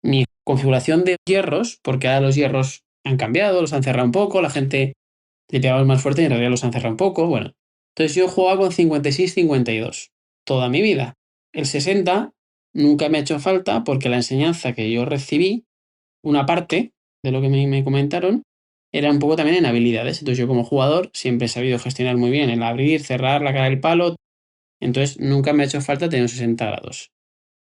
Speaker 3: mi configuración de hierros, porque ahora los hierros han cambiado, los han cerrado un poco, la gente le pegaba más fuerte y en realidad los han cerrado un poco, bueno. Entonces yo jugaba con 56-52 toda mi vida. El 60 nunca me ha hecho falta porque la enseñanza que yo recibí, una parte de lo que me comentaron, era un poco también en habilidades. Entonces yo como jugador siempre he sabido gestionar muy bien el abrir, cerrar, la cara del palo. Entonces nunca me ha hecho falta tener un 60 grados.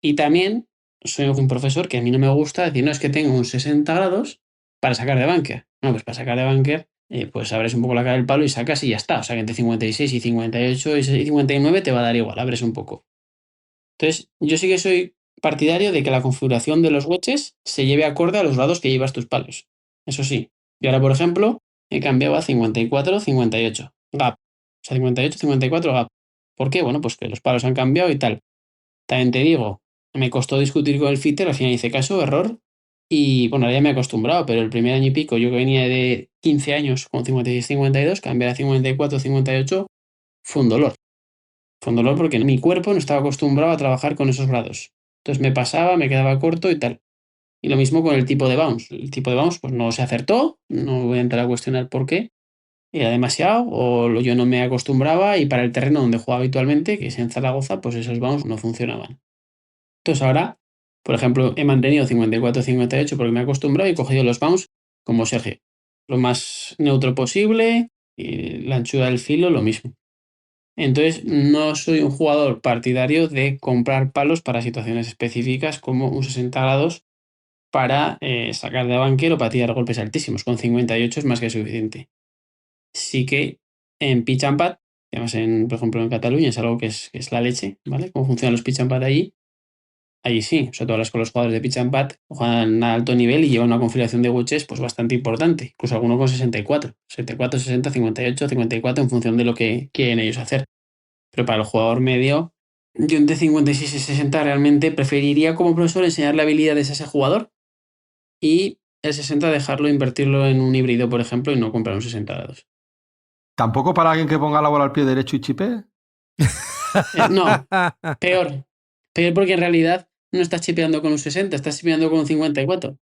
Speaker 3: Y también soy un profesor que a mí no me gusta decir, no, es que tengo un 60 grados para sacar de bunker. No, pues para sacar de bunker, pues abres un poco la cara del palo y sacas y ya está. O sea que entre 56 y 58 y 59 te va a dar igual, abres un poco. Entonces, yo sí que soy partidario de que la configuración de los wedges se lleve acorde a los lados que llevas tus palos. Eso sí. Y ahora, por ejemplo, he cambiado a 54-58 gap. O sea, 58-54 gap. ¿Por qué? Bueno, pues que los palos han cambiado y tal. También te digo, me costó discutir con el fitter, al final hice caso, error. Y bueno, ahora ya me he acostumbrado, pero el primer año y pico, yo que venía de 15 años con 56-52, cambiar a 54-58 fue un dolor. Fue un dolor porque mi cuerpo no estaba acostumbrado a trabajar con esos grados. Entonces me pasaba, me quedaba corto y tal. Y lo mismo con el tipo de bounce. El tipo de bounce pues no se acertó, no voy a entrar a cuestionar por qué. Era demasiado o yo no me acostumbraba y para el terreno donde jugaba habitualmente, que es en Zaragoza, pues esos bounce no funcionaban. Entonces ahora, por ejemplo, he mantenido 54-58 porque me he acostumbrado y he cogido los bounce como Sergio. Lo más neutro posible y la anchura del filo lo mismo. Entonces, no soy un jugador partidario de comprar palos para situaciones específicas como un 60 grados para sacar de bunker o para tirar golpes altísimos. Con 58 es más que suficiente. Sí que en pitch and pad, además por ejemplo en Cataluña es algo que es la leche, ¿vale? Cómo funcionan los pitch and pad allí. Allí sí, sobre todo con los jugadores de pitch and pad, juegan a alto nivel y llevan una configuración de wedges pues bastante importante, incluso algunos con 64, 60, 58, 54 en función de lo que quieren ellos hacer. Pero para el jugador medio, yo entre 56 y 60 realmente preferiría como profesor enseñarle habilidades a ese jugador y el 60 dejarlo, invertirlo en un híbrido, por ejemplo, y no comprar un 60 grados.
Speaker 2: ¿Tampoco para alguien que ponga la bola al pie derecho y chipee?
Speaker 3: No, peor. Peor porque en realidad no estás chipeando con un 60, estás chipeando con un 54.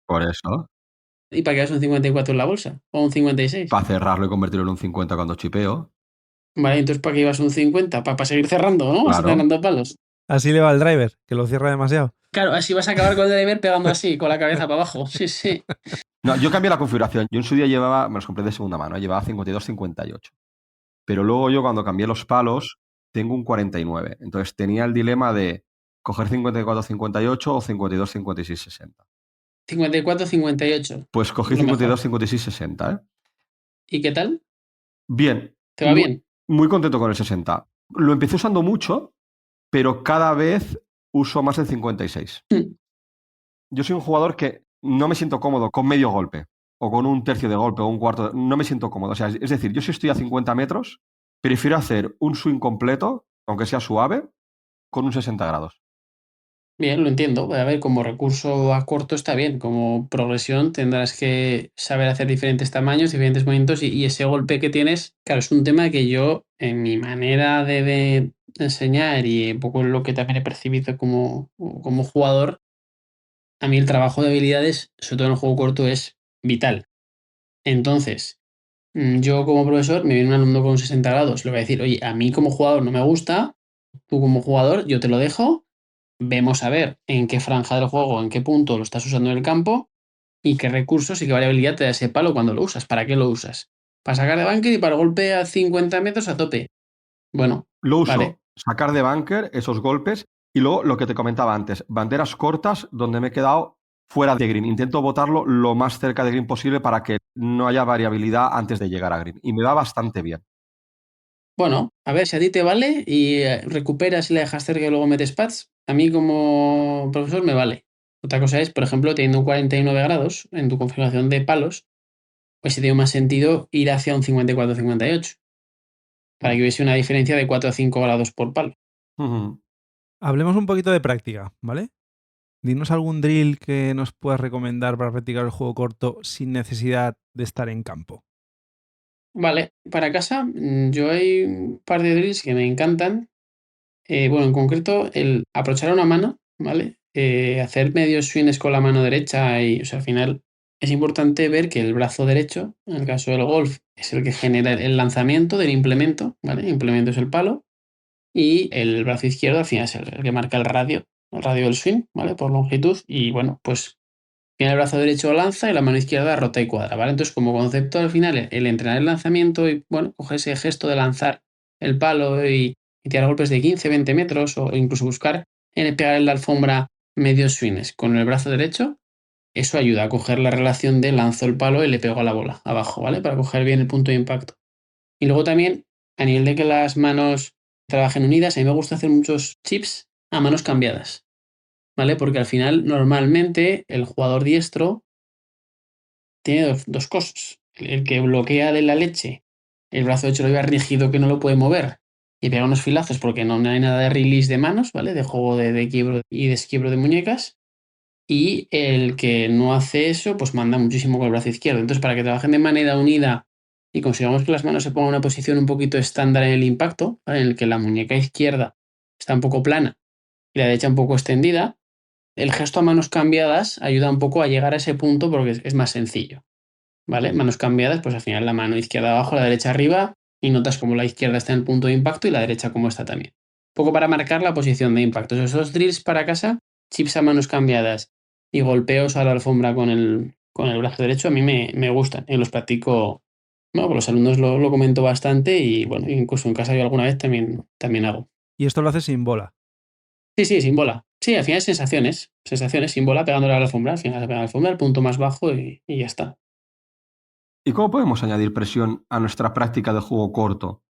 Speaker 2: Por eso.
Speaker 3: ¿Y para qué vas un 54 en la bolsa? ¿O un 56?
Speaker 2: Para cerrarlo y convertirlo en un 50 cuando chipeo.
Speaker 3: Vale, entonces ¿para qué ibas un 50? Para seguir cerrando, ¿no?
Speaker 2: Claro.
Speaker 3: Ganando palos.
Speaker 1: Así le va el driver, que lo cierra demasiado.
Speaker 3: Claro, así vas a acabar con el driver pegando así, con la cabeza para abajo. Sí, sí.
Speaker 2: No, yo cambié la configuración. Yo en su día llevaba, me los compré de segunda mano, llevaba 52-58. Pero luego yo cuando cambié los palos, tengo un 49. Entonces tenía el dilema de coger 54-58 o 52-56-60.
Speaker 3: 54-58.
Speaker 2: Pues cogí
Speaker 3: Lo mejor.
Speaker 2: 52-56-60, ¿eh?
Speaker 3: ¿Y qué tal?
Speaker 2: Bien,
Speaker 3: ¿Te va bien?
Speaker 2: muy contento con el 60. Lo empecé usando mucho, pero cada vez uso más el 56. Yo soy un jugador que no me siento cómodo con medio golpe, o con un tercio de golpe, o un cuarto. No me siento cómodo. O sea, es decir, yo si estoy a 50 metros, prefiero hacer un swing completo, aunque sea suave, con un 60 grados.
Speaker 3: Bien, lo entiendo. A ver, como recurso a corto está bien. Como progresión tendrás que saber hacer diferentes tamaños, diferentes movimientos y ese golpe que tienes, claro, es un tema que yo, en mi manera de enseñar y un poco lo que también he percibido como jugador, a mí el trabajo de habilidades, sobre todo en el juego corto, es vital. Entonces, yo como profesor me viene un alumno con 60 grados, le voy a decir, oye, a mí como jugador no me gusta, tú como jugador yo te lo dejo, vemos a ver en qué franja del juego, en qué punto lo estás usando en el campo y qué recursos y qué variabilidad te da ese palo cuando lo usas, para qué lo usas. Para sacar de bunker y para golpe a 50 metros a tope. Bueno,
Speaker 2: Lo
Speaker 3: vale.
Speaker 2: uso, sacar de bunker esos golpes y luego lo que te comentaba antes, banderas cortas donde me he quedado fuera de green. Intento botarlo lo más cerca de green posible para que no haya variabilidad antes de llegar a green. Y me va bastante bien.
Speaker 3: Bueno, a ver si a ti te vale y recuperas y le dejas cerca y luego metes pads. A mí como profesor me vale. Otra cosa es, por ejemplo, teniendo 49 grados en tu configuración de palos, pues si tiene más sentido ir hacia un 54-58 para que hubiese una diferencia de 4 o 5 grados por palo.
Speaker 2: Ujú.
Speaker 1: Hablemos un poquito de práctica, ¿vale? Dinos algún drill que nos puedas recomendar para practicar el juego corto sin necesidad de estar en campo.
Speaker 3: Vale, para casa yo hay un par de drills que me encantan. Bueno, en concreto el aprovechar una mano, ¿vale? Hacer medios swings con la mano derecha y, o sea, al final es importante ver que el brazo derecho, en el caso del golf, es el que genera el lanzamiento del implemento, ¿vale? El implemento es el palo y el brazo izquierdo al final es el que marca el radio del swing, ¿vale? Por longitud y bueno, pues tiene el brazo derecho lanza y la mano izquierda rota y cuadra, ¿vale? Entonces, como concepto al final, el entrenar el lanzamiento y, bueno, coger ese gesto de lanzar el palo y tirar golpes de 15, 20 metros o incluso buscar pegar en la alfombra medios swings con el brazo derecho, eso ayuda a coger la relación de lanzo el palo y le pego a la bola abajo, ¿vale? Para coger bien el punto de impacto. Y luego también, a nivel de que las manos trabajen unidas, a mí me gusta hacer muchos chips a manos cambiadas, ¿vale? Porque al final, normalmente, el jugador diestro tiene dos cosas. El que bloquea de la leche, el brazo derecho lo lleva rígido que no lo puede mover y pega unos filazos porque no hay nada de release de manos, ¿vale? De juego de quiebro y de esquiebro de muñecas. Y el que no hace eso, pues manda muchísimo con el brazo izquierdo. Entonces, para que trabajen de manera unida y consigamos que las manos se pongan en una posición un poquito estándar en el impacto, ¿vale? En el que la muñeca izquierda está un poco plana y la derecha un poco extendida, el gesto a manos cambiadas ayuda un poco a llegar a ese punto porque es más sencillo. ¿Vale? Manos cambiadas, pues al final la mano izquierda abajo, la derecha arriba, y notas como la izquierda está en el punto de impacto y la derecha como está también. Un poco para marcar la posición de impacto. Esos drills para casa, chips a manos cambiadas y golpeos a la alfombra con el brazo derecho, a mí me gustan y los practico. Bueno, con los alumnos lo comento bastante y bueno, incluso en casa yo alguna vez también hago.
Speaker 1: Y esto lo haces sin bola.
Speaker 3: Sí, sí, sin bola. Sí, al final sensaciones sin bola pegándole a la alfombra. Al final se pega a la alfombra, el punto más bajo y ya está.
Speaker 2: ¿Y cómo podemos añadir presión a nuestra práctica de juego corto?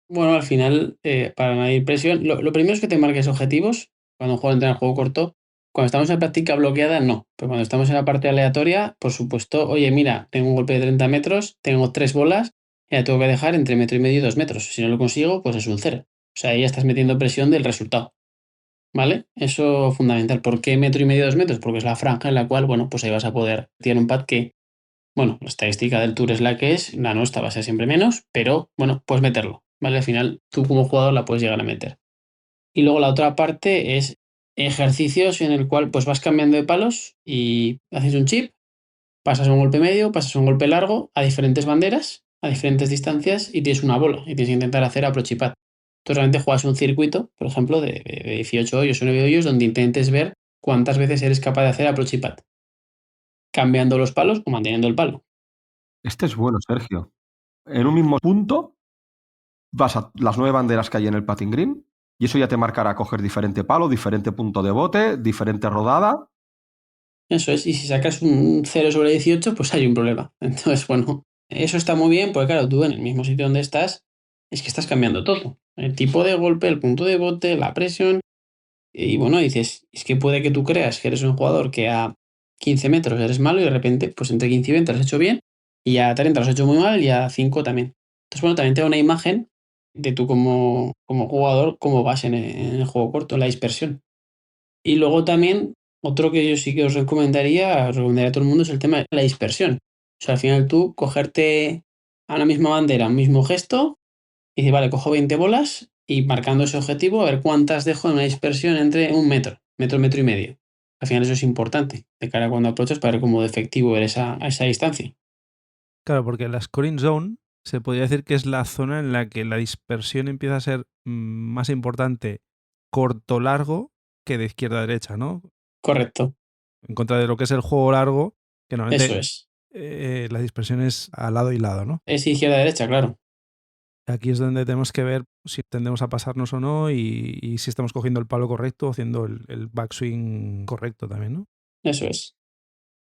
Speaker 3: Bueno, al final, para añadir presión, lo primero es que te marques objetivos. Cuando un juego entra en el juego corto, cuando estamos en práctica bloqueada, no. Pero cuando estamos en la parte aleatoria, por supuesto, oye, mira, tengo un golpe de 30 metros, tengo 3 bolas, y la tengo que dejar entre 1,5 metros y 2 metros. Si no lo consigo, pues es un cero. O sea, ahí ya estás metiendo presión del resultado. ¿Vale? Eso es fundamental. ¿Por qué 1,5 metros, 2 metros? Porque es la franja en la cual, bueno, pues ahí vas a poder tirar un pad que, bueno, la estadística del Tour es la que es, la nuestra va a ser siempre menos, pero bueno, puedes meterlo, ¿vale? Al final tú como jugador la puedes llegar a meter. Y luego la otra parte es ejercicios en el cual pues vas cambiando de palos y haces un chip, pasas un golpe medio, pasas un golpe largo a diferentes banderas, a diferentes distancias y tienes una bola y tienes que intentar hacer approach y pad. Tú realmente juegas un circuito, por ejemplo, de 18 hoyos o 9 hoyos, donde intentes ver cuántas veces eres capaz de hacer approach y putt, cambiando los palos o manteniendo el palo.
Speaker 2: Este es bueno, Sergio. En un mismo punto vas a las 9 banderas que hay en el putting green y eso ya te marcará coger diferente palo, diferente punto de bote, diferente rodada.
Speaker 3: Eso es, y si sacas un 0/18, pues hay un problema. Entonces, bueno, eso está muy bien, porque claro, tú en el mismo sitio donde estás, es que estás cambiando todo. El tipo de golpe, el punto de bote, la presión. Y bueno, dices, es que puede que tú creas que eres un jugador que a 15 metros eres malo y de repente, pues entre 15 y 20 lo has hecho bien, y a 30 lo has hecho muy mal y a 5 también. Entonces, bueno, también te da una imagen de tú como jugador, cómo vas en el juego corto, la dispersión. Y luego también, otro que yo sí que os recomendaría a todo el mundo es el tema de la dispersión. O sea, al final tú cogerte a la misma bandera, un mismo gesto, y dices, vale, cojo 20 bolas y marcando ese objetivo, a ver cuántas dejo en una dispersión entre un metro y medio. Al final eso es importante de cara a cuando aprovechas para ver cómo de efectivo eres a esa distancia.
Speaker 1: Claro, porque la scoring zone se podría decir que es la zona en la que la dispersión empieza a ser más importante corto-largo que de izquierda a derecha, ¿no?
Speaker 3: Correcto,
Speaker 1: En contra de lo que es el juego largo, que
Speaker 3: eso
Speaker 1: normalmente
Speaker 3: es.
Speaker 1: la dispersión es a lado y lado, ¿no?
Speaker 3: Es izquierda-derecha, claro.
Speaker 1: Aquí es donde tenemos que ver si tendemos a pasarnos o no y si estamos cogiendo el palo correcto o haciendo el backswing correcto también, ¿no?
Speaker 3: Eso es.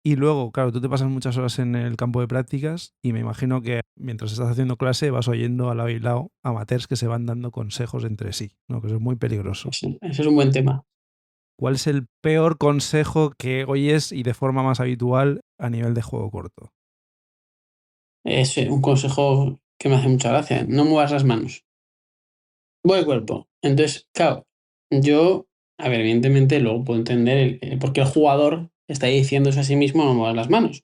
Speaker 1: Y luego, claro, tú te pasas muchas horas en el campo de prácticas y me imagino que mientras estás haciendo clase vas oyendo al lado y lado amateurs que se van dando consejos entre sí, ¿no? Que eso es muy peligroso.
Speaker 3: Ese es un buen tema.
Speaker 1: ¿Cuál es el peor consejo que oyes y de forma más habitual a nivel de juego corto?
Speaker 3: Es un consejo que me hace mucha gracia. No muevas las manos. Buen cuerpo. Entonces, claro, yo, a ver, evidentemente luego puedo entender por qué el jugador está diciéndose a sí mismo no muevas las manos.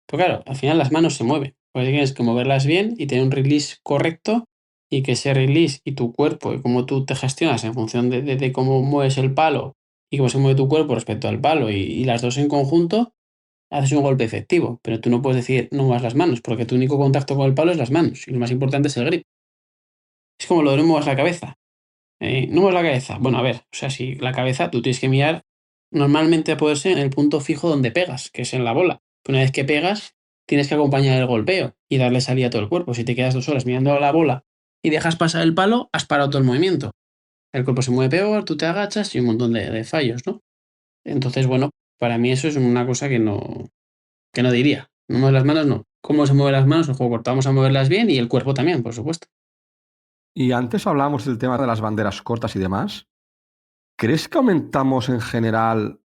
Speaker 3: Pero claro, al final las manos se mueven. Pues tienes que moverlas bien y tener un release correcto y que ese release y tu cuerpo y cómo tú te gestionas en función de cómo mueves el palo y cómo se mueve tu cuerpo respecto al palo y las dos en conjunto, haces un golpe efectivo. Pero tú no puedes decir no muevas las manos porque tu único contacto con el palo es las manos y lo más importante es el grip. Es como lo de no muevas la cabeza. No muevas la cabeza. Bueno, a ver, o sea, si la cabeza tú tienes que mirar normalmente a poder ser en el punto fijo donde pegas, que es en la bola. Una vez que pegas, tienes que acompañar el golpeo y darle salida a todo el cuerpo. Si te quedas 2 horas mirando a la bola y dejas pasar el palo, has parado todo el movimiento. El cuerpo se mueve peor, tú te agachas y un montón de fallos, ¿no? Entonces, bueno, para mí eso es una cosa que no diría. No mueves las manos, no. ¿Cómo se mueven las manos? El juego corto, vamos a moverlas bien y el cuerpo también, por supuesto.
Speaker 2: Y antes hablábamos del tema de las banderas cortas y demás. ¿Crees que aumentamos en general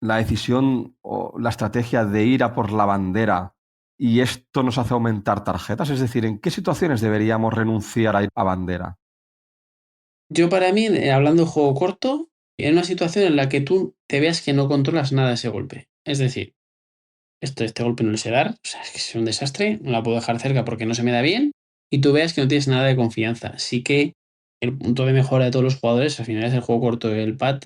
Speaker 2: la decisión o la estrategia de ir a por la bandera y esto nos hace aumentar tarjetas? Es decir, ¿en qué situaciones deberíamos renunciar a ir a bandera?
Speaker 3: Yo para mí, hablando de juego corto, en una situación en la que tú te veas que no controlas nada ese golpe. Es decir, este golpe no le sé dar, o sea, es que es un desastre, no la puedo dejar cerca porque no se me da bien, y tú veas que no tienes nada de confianza. Sí que el punto de mejora de todos los jugadores al final es el juego corto del pad,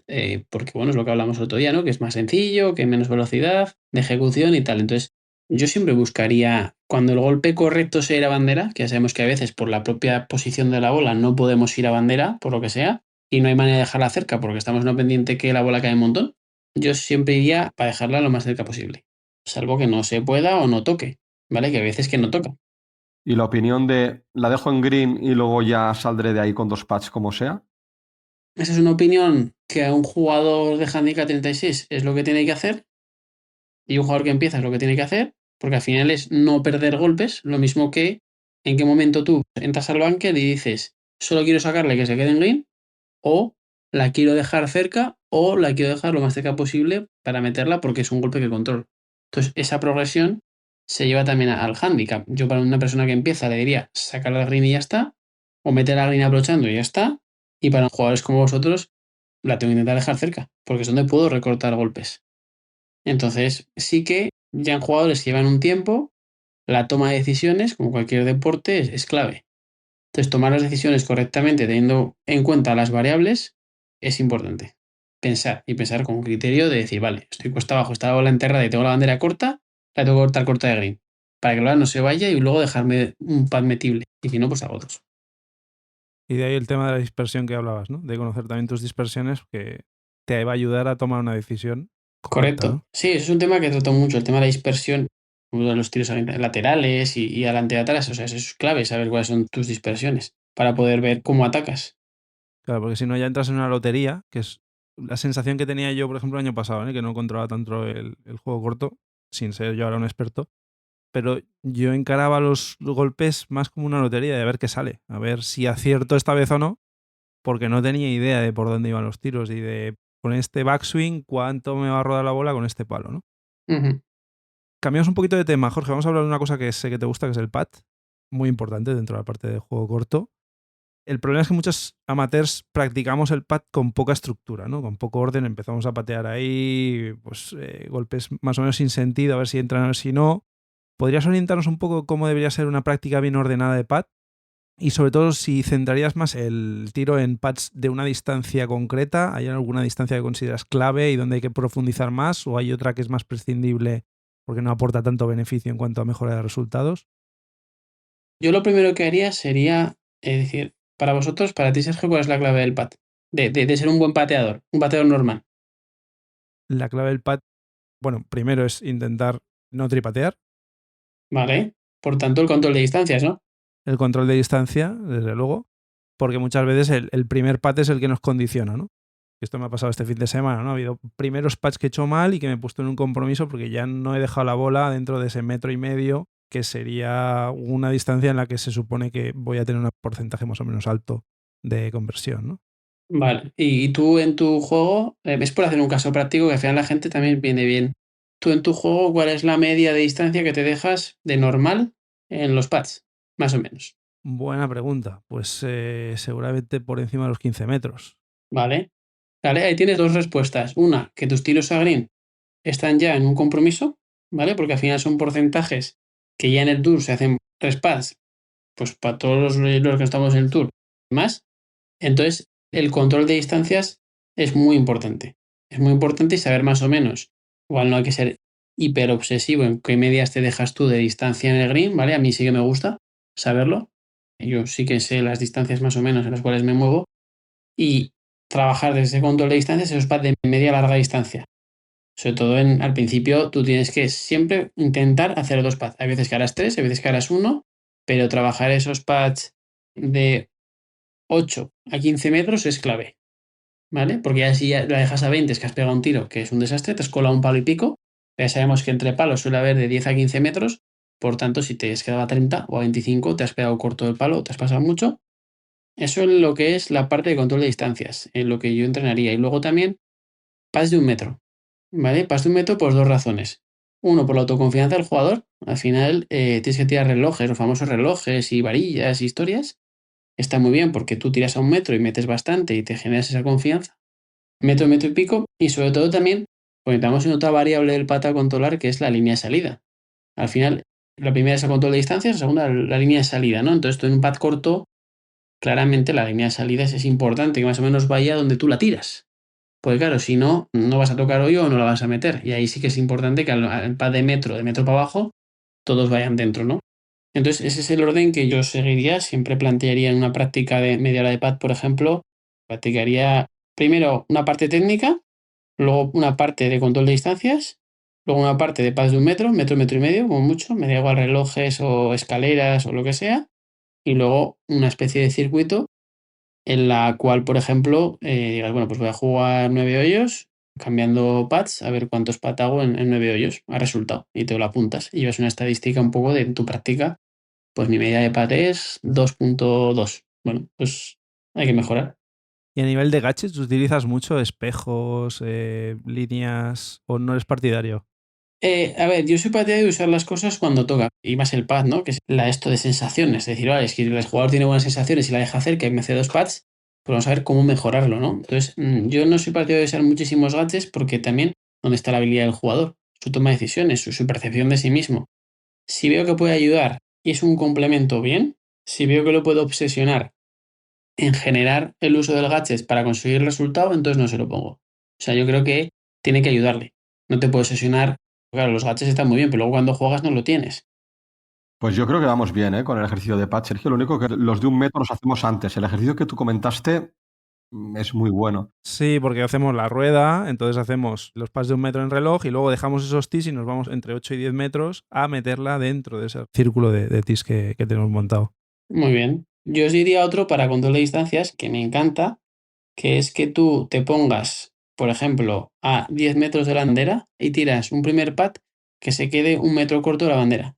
Speaker 3: porque bueno, es lo que hablamos el otro día, ¿no? Que es más sencillo, que hay menos velocidad de ejecución y tal. Entonces, yo siempre buscaría, cuando el golpe correcto sea ir a bandera, que ya sabemos que a veces por la propia posición de la bola no podemos ir a bandera, por lo que sea, y no hay manera de dejarla cerca porque estamos no pendiente que la bola cae un montón, yo siempre iría para dejarla lo más cerca posible, salvo que no se pueda o no toque, ¿vale? Que a veces que no toca.
Speaker 2: Y la opinión de la dejo en green y luego ya saldré de ahí con 2 pads como sea.
Speaker 3: Esa es una opinión que a un jugador de handicap 36 es lo que tiene que hacer y un jugador que empieza es lo que tiene que hacer, porque al final es no perder golpes, lo mismo que en qué momento tú entras al bunker y dices, solo quiero sacarle que se quede en green o la quiero dejar cerca o la quiero dejar lo más cerca posible para meterla porque es un golpe que controlo. Entonces, esa progresión se lleva también al handicap. Yo para una persona que empieza le diría sacar la green y ya está, o meter la green aprovechando y ya está. Y para jugadores como vosotros, la tengo que intentar dejar cerca, porque es donde puedo recortar golpes. Entonces, sí que ya en jugadores que llevan un tiempo, la toma de decisiones, como cualquier deporte, es clave. Entonces, tomar las decisiones correctamente, teniendo en cuenta las variables, es importante. Pensar y pensar con criterio de decir, vale, estoy cuesta abajo, está la bola enterrada y tengo la bandera corta, la tengo que cortar corta de green, para que la bola no se vaya y luego dejarme un pad metible. Y si no, pues hago dos.
Speaker 1: Y de ahí el tema de la dispersión que hablabas, ¿no? De conocer también tus dispersiones que te va a ayudar a tomar una decisión correcta,
Speaker 3: Correcto.
Speaker 1: ¿no?
Speaker 3: Sí, eso es un tema que trato mucho, el tema de la dispersión, uno de los tiros laterales y adelante y atrás. O sea, eso es clave, saber cuáles son tus dispersiones para poder ver cómo atacas.
Speaker 1: Claro, porque si no ya entras en una lotería, que es la sensación que tenía yo, por ejemplo, el año pasado, ¿eh? Que no controlaba tanto el juego corto, sin ser yo ahora un experto, pero yo encaraba los golpes más como una lotería de a ver qué sale, a ver si acierto esta vez o no, porque no tenía idea de por dónde iban los tiros y de con este backswing cuánto me va a rodar la bola con este palo, ¿no?
Speaker 3: Ujú.
Speaker 1: Cambiamos un poquito de tema, Jorge, vamos a hablar de una cosa que sé que te gusta, que es el pad, muy importante dentro de la parte de juego corto. El problema es que muchos amateurs practicamos el pad con poca estructura, ¿no? Con poco orden, empezamos a patear ahí, pues golpes más o menos sin sentido, a ver si entran, a ver si no. ¿Podrías orientarnos un poco cómo debería ser una práctica bien ordenada de pad? Y sobre todo si centrarías más el tiro en pads de una distancia concreta, ¿hay alguna distancia que consideras clave y donde hay que profundizar más? ¿O hay otra que es más prescindible porque no aporta tanto beneficio en cuanto a mejora de resultados?
Speaker 3: Yo lo primero que haría sería, decir, para vosotros, para ti, Sergio, ¿cuál es la clave del pat? De ser un buen pateador, un pateador normal,
Speaker 1: La clave del pad, bueno, primero es intentar no tripatear.
Speaker 3: ¿vale? Por tanto, el control de distancias, ¿no?
Speaker 1: El control de distancia, desde luego, porque muchas veces el primer pat es el que nos condiciona, ¿no? Esto me ha pasado este fin de semana, ¿no? Ha habido primeros pats que he hecho mal y que me he puesto en un compromiso porque ya no he dejado la bola dentro de ese 1,5 metros, que sería una distancia en la que se supone que voy a tener un porcentaje más o menos alto de conversión, ¿no?
Speaker 3: Vale. Y tú en tu juego, es por hacer un caso práctico que al final la gente también viene bien. Tú en tu juego, ¿cuál es la media de distancia que te dejas de normal en los pads? Más o menos.
Speaker 1: Buena pregunta. Pues seguramente por encima de los 15 metros.
Speaker 3: ¿Vale? Vale, ahí tienes dos respuestas. Una, que tus tiros a green están ya en un compromiso, ¿vale? Porque al final son porcentajes que ya en el tour se hacen tres pads, pues para todos los que estamos en el tour, más. Entonces, el control de distancias es muy importante. Es muy importante y saber más o menos. Igual no hay que ser hiper obsesivo en qué medias te dejas tú de distancia en el green, ¿vale? A mí sí que me gusta saberlo. Yo sí que sé las distancias más o menos en las cuales me muevo y trabajar desde ese control de distancias esos pads de media a larga distancia. Sobre todo al principio tú tienes que siempre intentar hacer dos pads. Hay veces que harás tres, hay veces que harás uno, pero trabajar esos pads de 8 a 15 metros es clave, ¿vale? Porque ya si ya la dejas a 20 es que has pegado un tiro, que es un desastre, te has colado un palo y pico. Ya sabemos que entre palos suele haber de 10 a 15 metros, por tanto, si te has quedado a 30 o a 25, te has pegado corto del palo, te has pasado mucho. Eso es lo que es la parte de control de distancias, en lo que yo entrenaría. Y luego también pads de un metro, ¿vale? Pads de un metro por dos razones. Uno, por la autoconfianza del jugador. Al final tienes que tirar relojes, los famosos relojes y varillas y historias. Está muy bien porque tú tiras a un metro y metes bastante y te generas esa confianza. Metro, metro y pico. Y sobre todo también, porque estamos en otra variable del pata a controlar que es la línea de salida. Al final, la primera es el control de distancia, la segunda la línea de salida, ¿no? Entonces tú en un pad corto, claramente la línea de salida es importante, que más o menos vaya donde tú la tiras. Porque claro, si no, no vas a tocar hoyo o no la vas a meter. Y ahí sí que es importante que al pad de metro para abajo, todos vayan dentro, ¿no? Entonces, ese es el orden que yo seguiría. Siempre plantearía en una práctica de media hora de pad, por ejemplo, practicaría primero una parte técnica, luego una parte de control de distancias, luego una parte de pads de un metro, metro, metro y medio, como mucho, me da igual relojes o escaleras o lo que sea, y luego una especie de circuito en la cual, por ejemplo, digas, bueno, pues voy a jugar 9 hoyos, cambiando pads, a ver cuántos pads hago en 9 hoyos, a resultado, y te lo apuntas. Y llevas una estadística un poco de tu práctica, pues mi media de pad es 2.2. Bueno, pues hay que mejorar.
Speaker 1: Y a nivel de gadgets, ¿utilizas mucho espejos, líneas o no eres partidario?
Speaker 3: A ver, yo soy partidario de usar las cosas cuando toca, y más el pad, ¿no? Que es esto de sensaciones. Es decir, vale, es que el jugador tiene buenas sensaciones y la deja hacer, que me hace dos pads, pues vamos a ver cómo mejorarlo, ¿no? Entonces, yo no soy partidario de usar muchísimos gadgets porque también, ¿dónde está la habilidad del jugador? Su toma de decisiones, su percepción de sí mismo. Si veo que puede ayudar y es un complemento bien, si veo que lo puedo obsesionar en generar el uso del gadget para conseguir el resultado, entonces no se lo pongo. O sea, yo creo que tiene que ayudarle. No te puedes obsesionar. Claro, los gadgets están muy bien, pero luego cuando juegas no lo tienes.
Speaker 2: Pues yo creo que vamos bien, con el ejercicio de pad, Sergio. Lo único que los de 1 metro los hacemos antes. El ejercicio que tú comentaste es muy bueno.
Speaker 1: Sí, porque hacemos la rueda, entonces hacemos los pads de 1 metro en reloj y luego dejamos esos tees y nos vamos entre 8 y 10 metros a meterla dentro de ese círculo de tees que tenemos montado.
Speaker 3: Muy bien. Yo os diría otro para control de distancias que me encanta, que es que tú te pongas, por ejemplo, a 10 metros de la bandera y tiras un primer pad que se quede 1 metro corto de la bandera.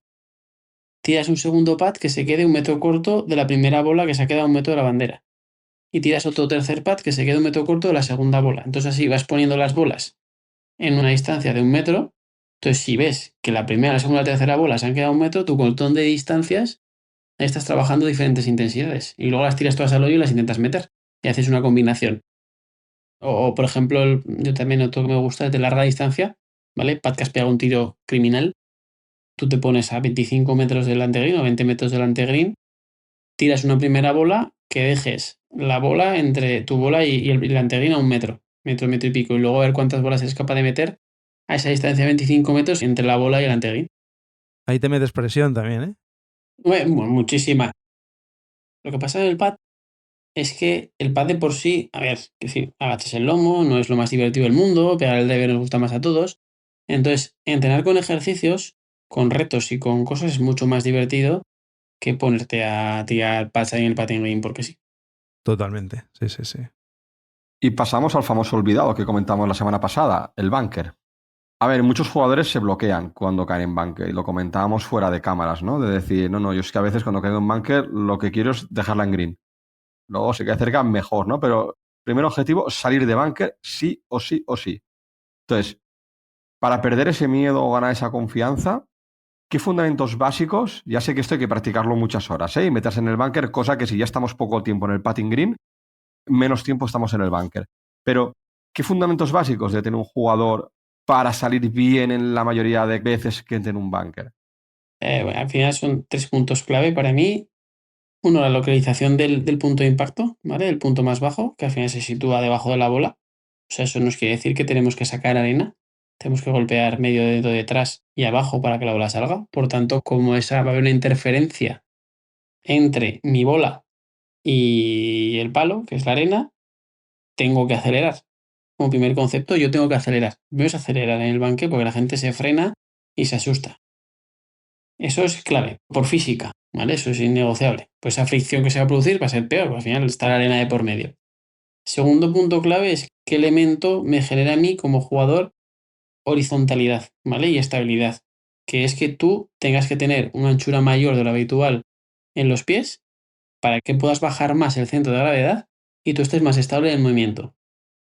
Speaker 3: Tiras un segundo pad que se quede 1 metro corto de la primera bola que se ha quedado 1 metro de la bandera. Y tiras otro tercer pad que se quede 1 metro corto de la segunda bola. Entonces así vas poniendo las bolas en una distancia de 1 metro. Entonces si ves que la primera, la segunda y la tercera bola se han quedado 1 metro, tu control de distancias estás trabajando diferentes intensidades. Y luego las tiras todas al hoyo y las intentas meter. Y haces una combinación. O por ejemplo, yo también otro que me gusta es de larga distancia, ¿vale? Pad que has pegado un tiro criminal. Tú te pones a 25 metros del antegreen o 20 metros del antegreen, tiras una primera bola, que dejes la bola entre tu bola y el antegreen a 1 metro, metro y pico, y luego a ver cuántas bolas eres capaz de meter a esa distancia de 25 metros entre la bola y el antegreen.
Speaker 1: Ahí te metes presión también, ¿eh?
Speaker 3: Bueno, muchísima. Lo que pasa en el pad es que el pad de por sí, a ver, es decir, agachas el lomo, no es lo más divertido del mundo, pegar el driver nos gusta más a todos. Entonces, entrenar con ejercicios, con retos y con cosas es mucho más divertido que ponerte a tirar pads ahí en el patín green porque sí.
Speaker 1: Totalmente. Sí, sí, sí.
Speaker 2: Y pasamos al famoso olvidado que comentamos la semana pasada, el bunker. A ver, muchos jugadores se bloquean cuando caen en bunker y lo comentábamos fuera de cámaras, ¿no? De decir, no, yo es que a veces cuando caigo en bunker lo que quiero es dejarla en green. Luego si queda cerca, mejor, ¿no? Pero primer objetivo, salir de bunker sí o sí o sí. Entonces, para perder ese miedo o ganar esa confianza, ¿qué fundamentos básicos? Ya sé que esto hay que practicarlo muchas horas, ¿eh? Y meterse en el bunker, cosa que si ya estamos poco tiempo en el putting green, menos tiempo estamos en el bunker. Pero, ¿qué fundamentos básicos de tener un jugador para salir bien en la mayoría de veces que entre en un bunker?
Speaker 3: Bueno, al final son 3 puntos clave para mí. Uno, la localización del punto de impacto, ¿vale? El punto más bajo, que al final se sitúa debajo de la bola. O sea, eso nos quiere decir que tenemos que sacar arena, tenemos que golpear medio dedo detrás y abajo para que la bola salga. Por tanto, como esa va a haber una interferencia entre mi bola y el palo, que es la arena, tengo que acelerar. Como primer concepto, yo tengo que acelerar. Primero es acelerar en el banque porque la gente se frena y se asusta. Eso es clave, por física, ¿vale? Eso es innegociable. Pues esa fricción que se va a producir va a ser peor, porque al final está la arena de por medio. Segundo punto clave es qué elemento me genera a mí como jugador horizontalidad, ¿vale? Y estabilidad. Que es que tú tengas que tener una anchura mayor de lo habitual en los pies para que puedas bajar más el centro de gravedad y tú estés más estable en el movimiento,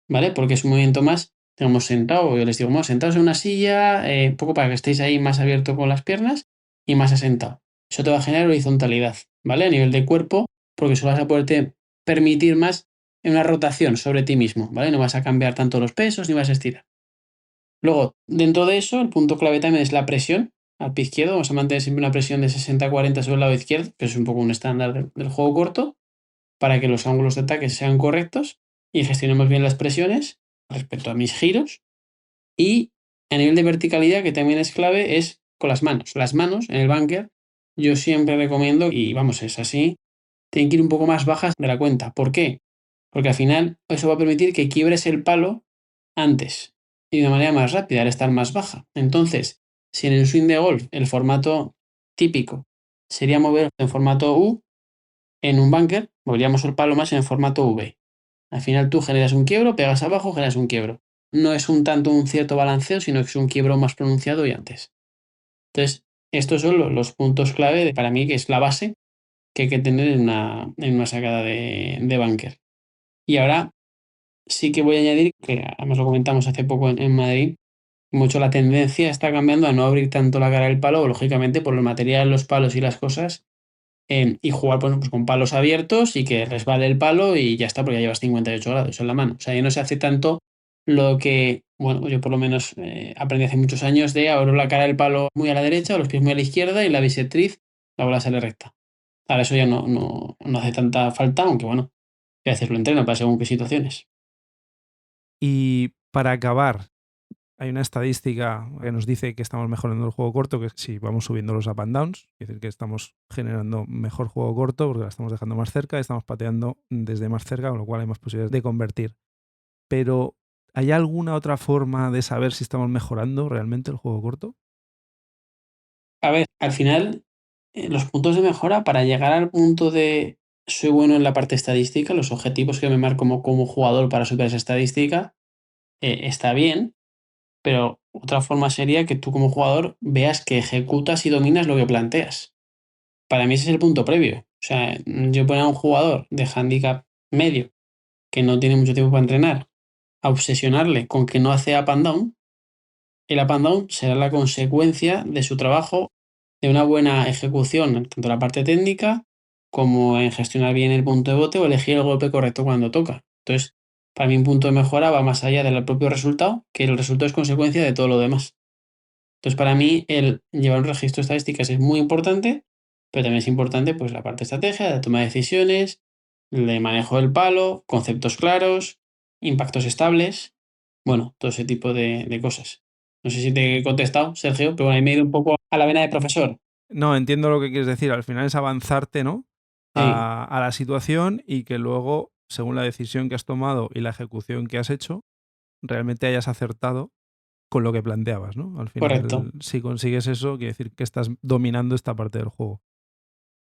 Speaker 3: ¿vale? Porque es un movimiento más, digamos, sentado, yo les digo, bueno, sentados en una silla, un poco para que estéis ahí más abierto con las piernas y más asentado. Eso te va a generar horizontalidad, ¿vale? A nivel de cuerpo, porque eso vas a poderte permitir más en una rotación sobre ti mismo, ¿vale? No vas a cambiar tanto los pesos ni vas a estirar. Luego, dentro de eso, el punto clave también es la presión al pie izquierdo. Vamos a mantener siempre una presión de 60-40 sobre el lado izquierdo, que es un poco un estándar del juego corto, para que los ángulos de ataque sean correctos y gestionemos bien las presiones respecto a mis giros. Y a nivel de verticalidad, que también es clave, es con las manos. Las manos en el bunker, yo siempre recomiendo, y vamos, es así, tienen que ir un poco más bajas de la cuenta. ¿Por qué? Porque al final eso va a permitir que quiebres el palo antes y de manera más rápida al estar más baja. Entonces, si en el swing de golf el formato típico sería mover en formato U, en un bunker moveríamos el palo más en el formato V. Al final tú generas un quiebro, pegas abajo, generas un quiebro. No es un tanto un cierto balanceo, sino que es un quiebro más pronunciado y antes. Entonces, estos son los puntos clave para mí, que es la base que hay que tener en una sacada de bunker. Y ahora sí que voy a añadir, que además lo comentamos hace poco en Madrid, mucho la tendencia está cambiando a no abrir tanto la cara del palo, lógicamente por los materiales, los palos y las cosas, y jugar pues con palos abiertos y que resbale el palo y ya está, porque ya llevas 58 grados en la mano. O sea, ya no se hace tanto lo que, bueno, yo por lo menos aprendí hace muchos años de abrir la cara del palo muy a la derecha, los pies muy a la izquierda y la bisectriz, la bola sale recta. Ahora eso ya no hace tanta falta, aunque bueno, a veces lo entreno para según qué situaciones.
Speaker 1: Y para acabar, hay una estadística que nos dice que estamos mejorando el juego corto, que es si vamos subiendo los up and downs, es decir, que estamos generando mejor juego corto porque la estamos dejando más cerca y estamos pateando desde más cerca, con lo cual hay más posibilidades de convertir. Pero, ¿hay alguna otra forma de saber si estamos mejorando realmente el juego corto?
Speaker 3: A ver, al final, los puntos de mejora para llegar al punto de soy bueno en la parte estadística, los objetivos que me marco como jugador para superar esa estadística, está bien, pero otra forma sería que tú como jugador veas que ejecutas y dominas lo que planteas. Para mí ese es el punto previo. O sea, yo poner a un jugador de handicap medio que no tiene mucho tiempo para entrenar a obsesionarle con que no hace up and down, el up and down será la consecuencia de su trabajo, de una buena ejecución, tanto en la parte técnica como en gestionar bien el punto de bote o elegir el golpe correcto cuando toca. Entonces, para mí un punto de mejora va más allá del propio resultado, que el resultado es consecuencia de todo lo demás. Entonces, para mí, el llevar un registro de estadísticas es muy importante, pero también es importante pues, la parte de estrategia, de toma de decisiones, de manejo del palo, conceptos claros, impactos estables, bueno, todo ese tipo de cosas. No sé si te he contestado, Sergio, pero bueno, ahí me he ido un poco a la vena de profesor.
Speaker 1: No, entiendo lo que quieres decir. Al final es avanzarte, ¿no?
Speaker 3: Sí,
Speaker 1: A la situación y que luego, según la decisión que has tomado y la ejecución que has hecho, realmente hayas acertado con lo que planteabas, ¿no? Al
Speaker 3: correcto.
Speaker 1: final, si consigues eso, quiere decir que estás dominando esta parte del juego.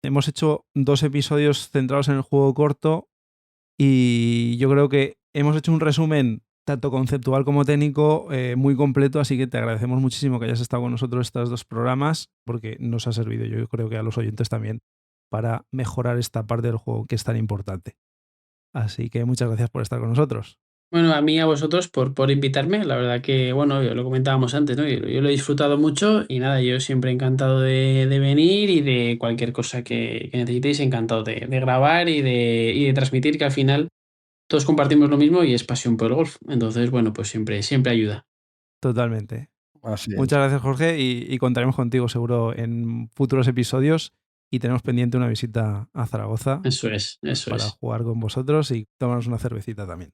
Speaker 1: Hemos hecho 2 episodios centrados en el juego corto y yo creo que hemos hecho un resumen tanto conceptual como técnico muy completo, así que te agradecemos muchísimo que hayas estado con nosotros estos 2 programas porque nos ha servido, yo creo que a los oyentes también, para mejorar esta parte del juego que es tan importante. Así que muchas gracias por estar con nosotros.
Speaker 3: Bueno, a mí y a vosotros por invitarme. La verdad que, bueno, lo comentábamos antes, ¿no? Yo lo he disfrutado mucho y nada, yo siempre encantado de venir y de cualquier cosa que necesitéis, encantado de grabar y de transmitir, que al final todos compartimos lo mismo y es pasión por el golf. Entonces, bueno, pues siempre ayuda.
Speaker 1: Totalmente.
Speaker 2: Así
Speaker 1: Muchas
Speaker 2: es.
Speaker 1: gracias, Jorge, y contaremos contigo seguro en futuros episodios y tenemos pendiente una visita a Zaragoza
Speaker 3: Eso
Speaker 1: para
Speaker 3: es.
Speaker 1: jugar con vosotros y tomarnos una cervecita también.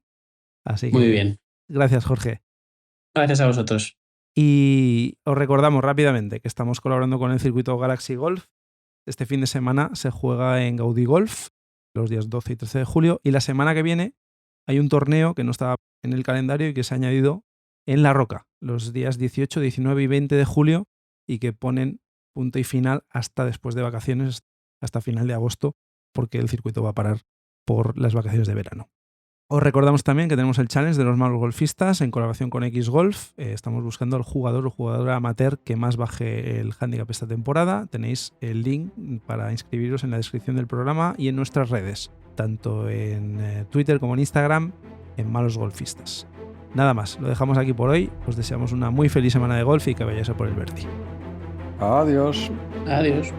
Speaker 1: Así
Speaker 3: Muy
Speaker 1: que
Speaker 3: bien.
Speaker 1: gracias, Jorge.
Speaker 3: Gracias a vosotros.
Speaker 1: Y os recordamos rápidamente que estamos colaborando con el circuito Galaxy Golf. Este fin de semana se juega en Gaudí Golf, los días 12 y 13 de julio, y la semana que viene hay un torneo que no estaba en el calendario y que se ha añadido en La Roca, los días 18, 19 y 20 de julio, y que ponen punto y final hasta después de vacaciones, hasta final de agosto, porque el circuito va a parar por las vacaciones de verano. Os recordamos también que tenemos el challenge de los malos golfistas en colaboración con X Golf. Estamos buscando al jugador o jugadora amateur que más baje el handicap esta temporada. Tenéis el link para inscribiros en la descripción del programa y en nuestras redes, tanto en Twitter como en Instagram, en Malos Golfistas. Nada más, lo dejamos aquí por hoy. Os deseamos una muy feliz semana de golf y que vayáis a por el Verdi.
Speaker 2: Adiós.
Speaker 3: Adiós.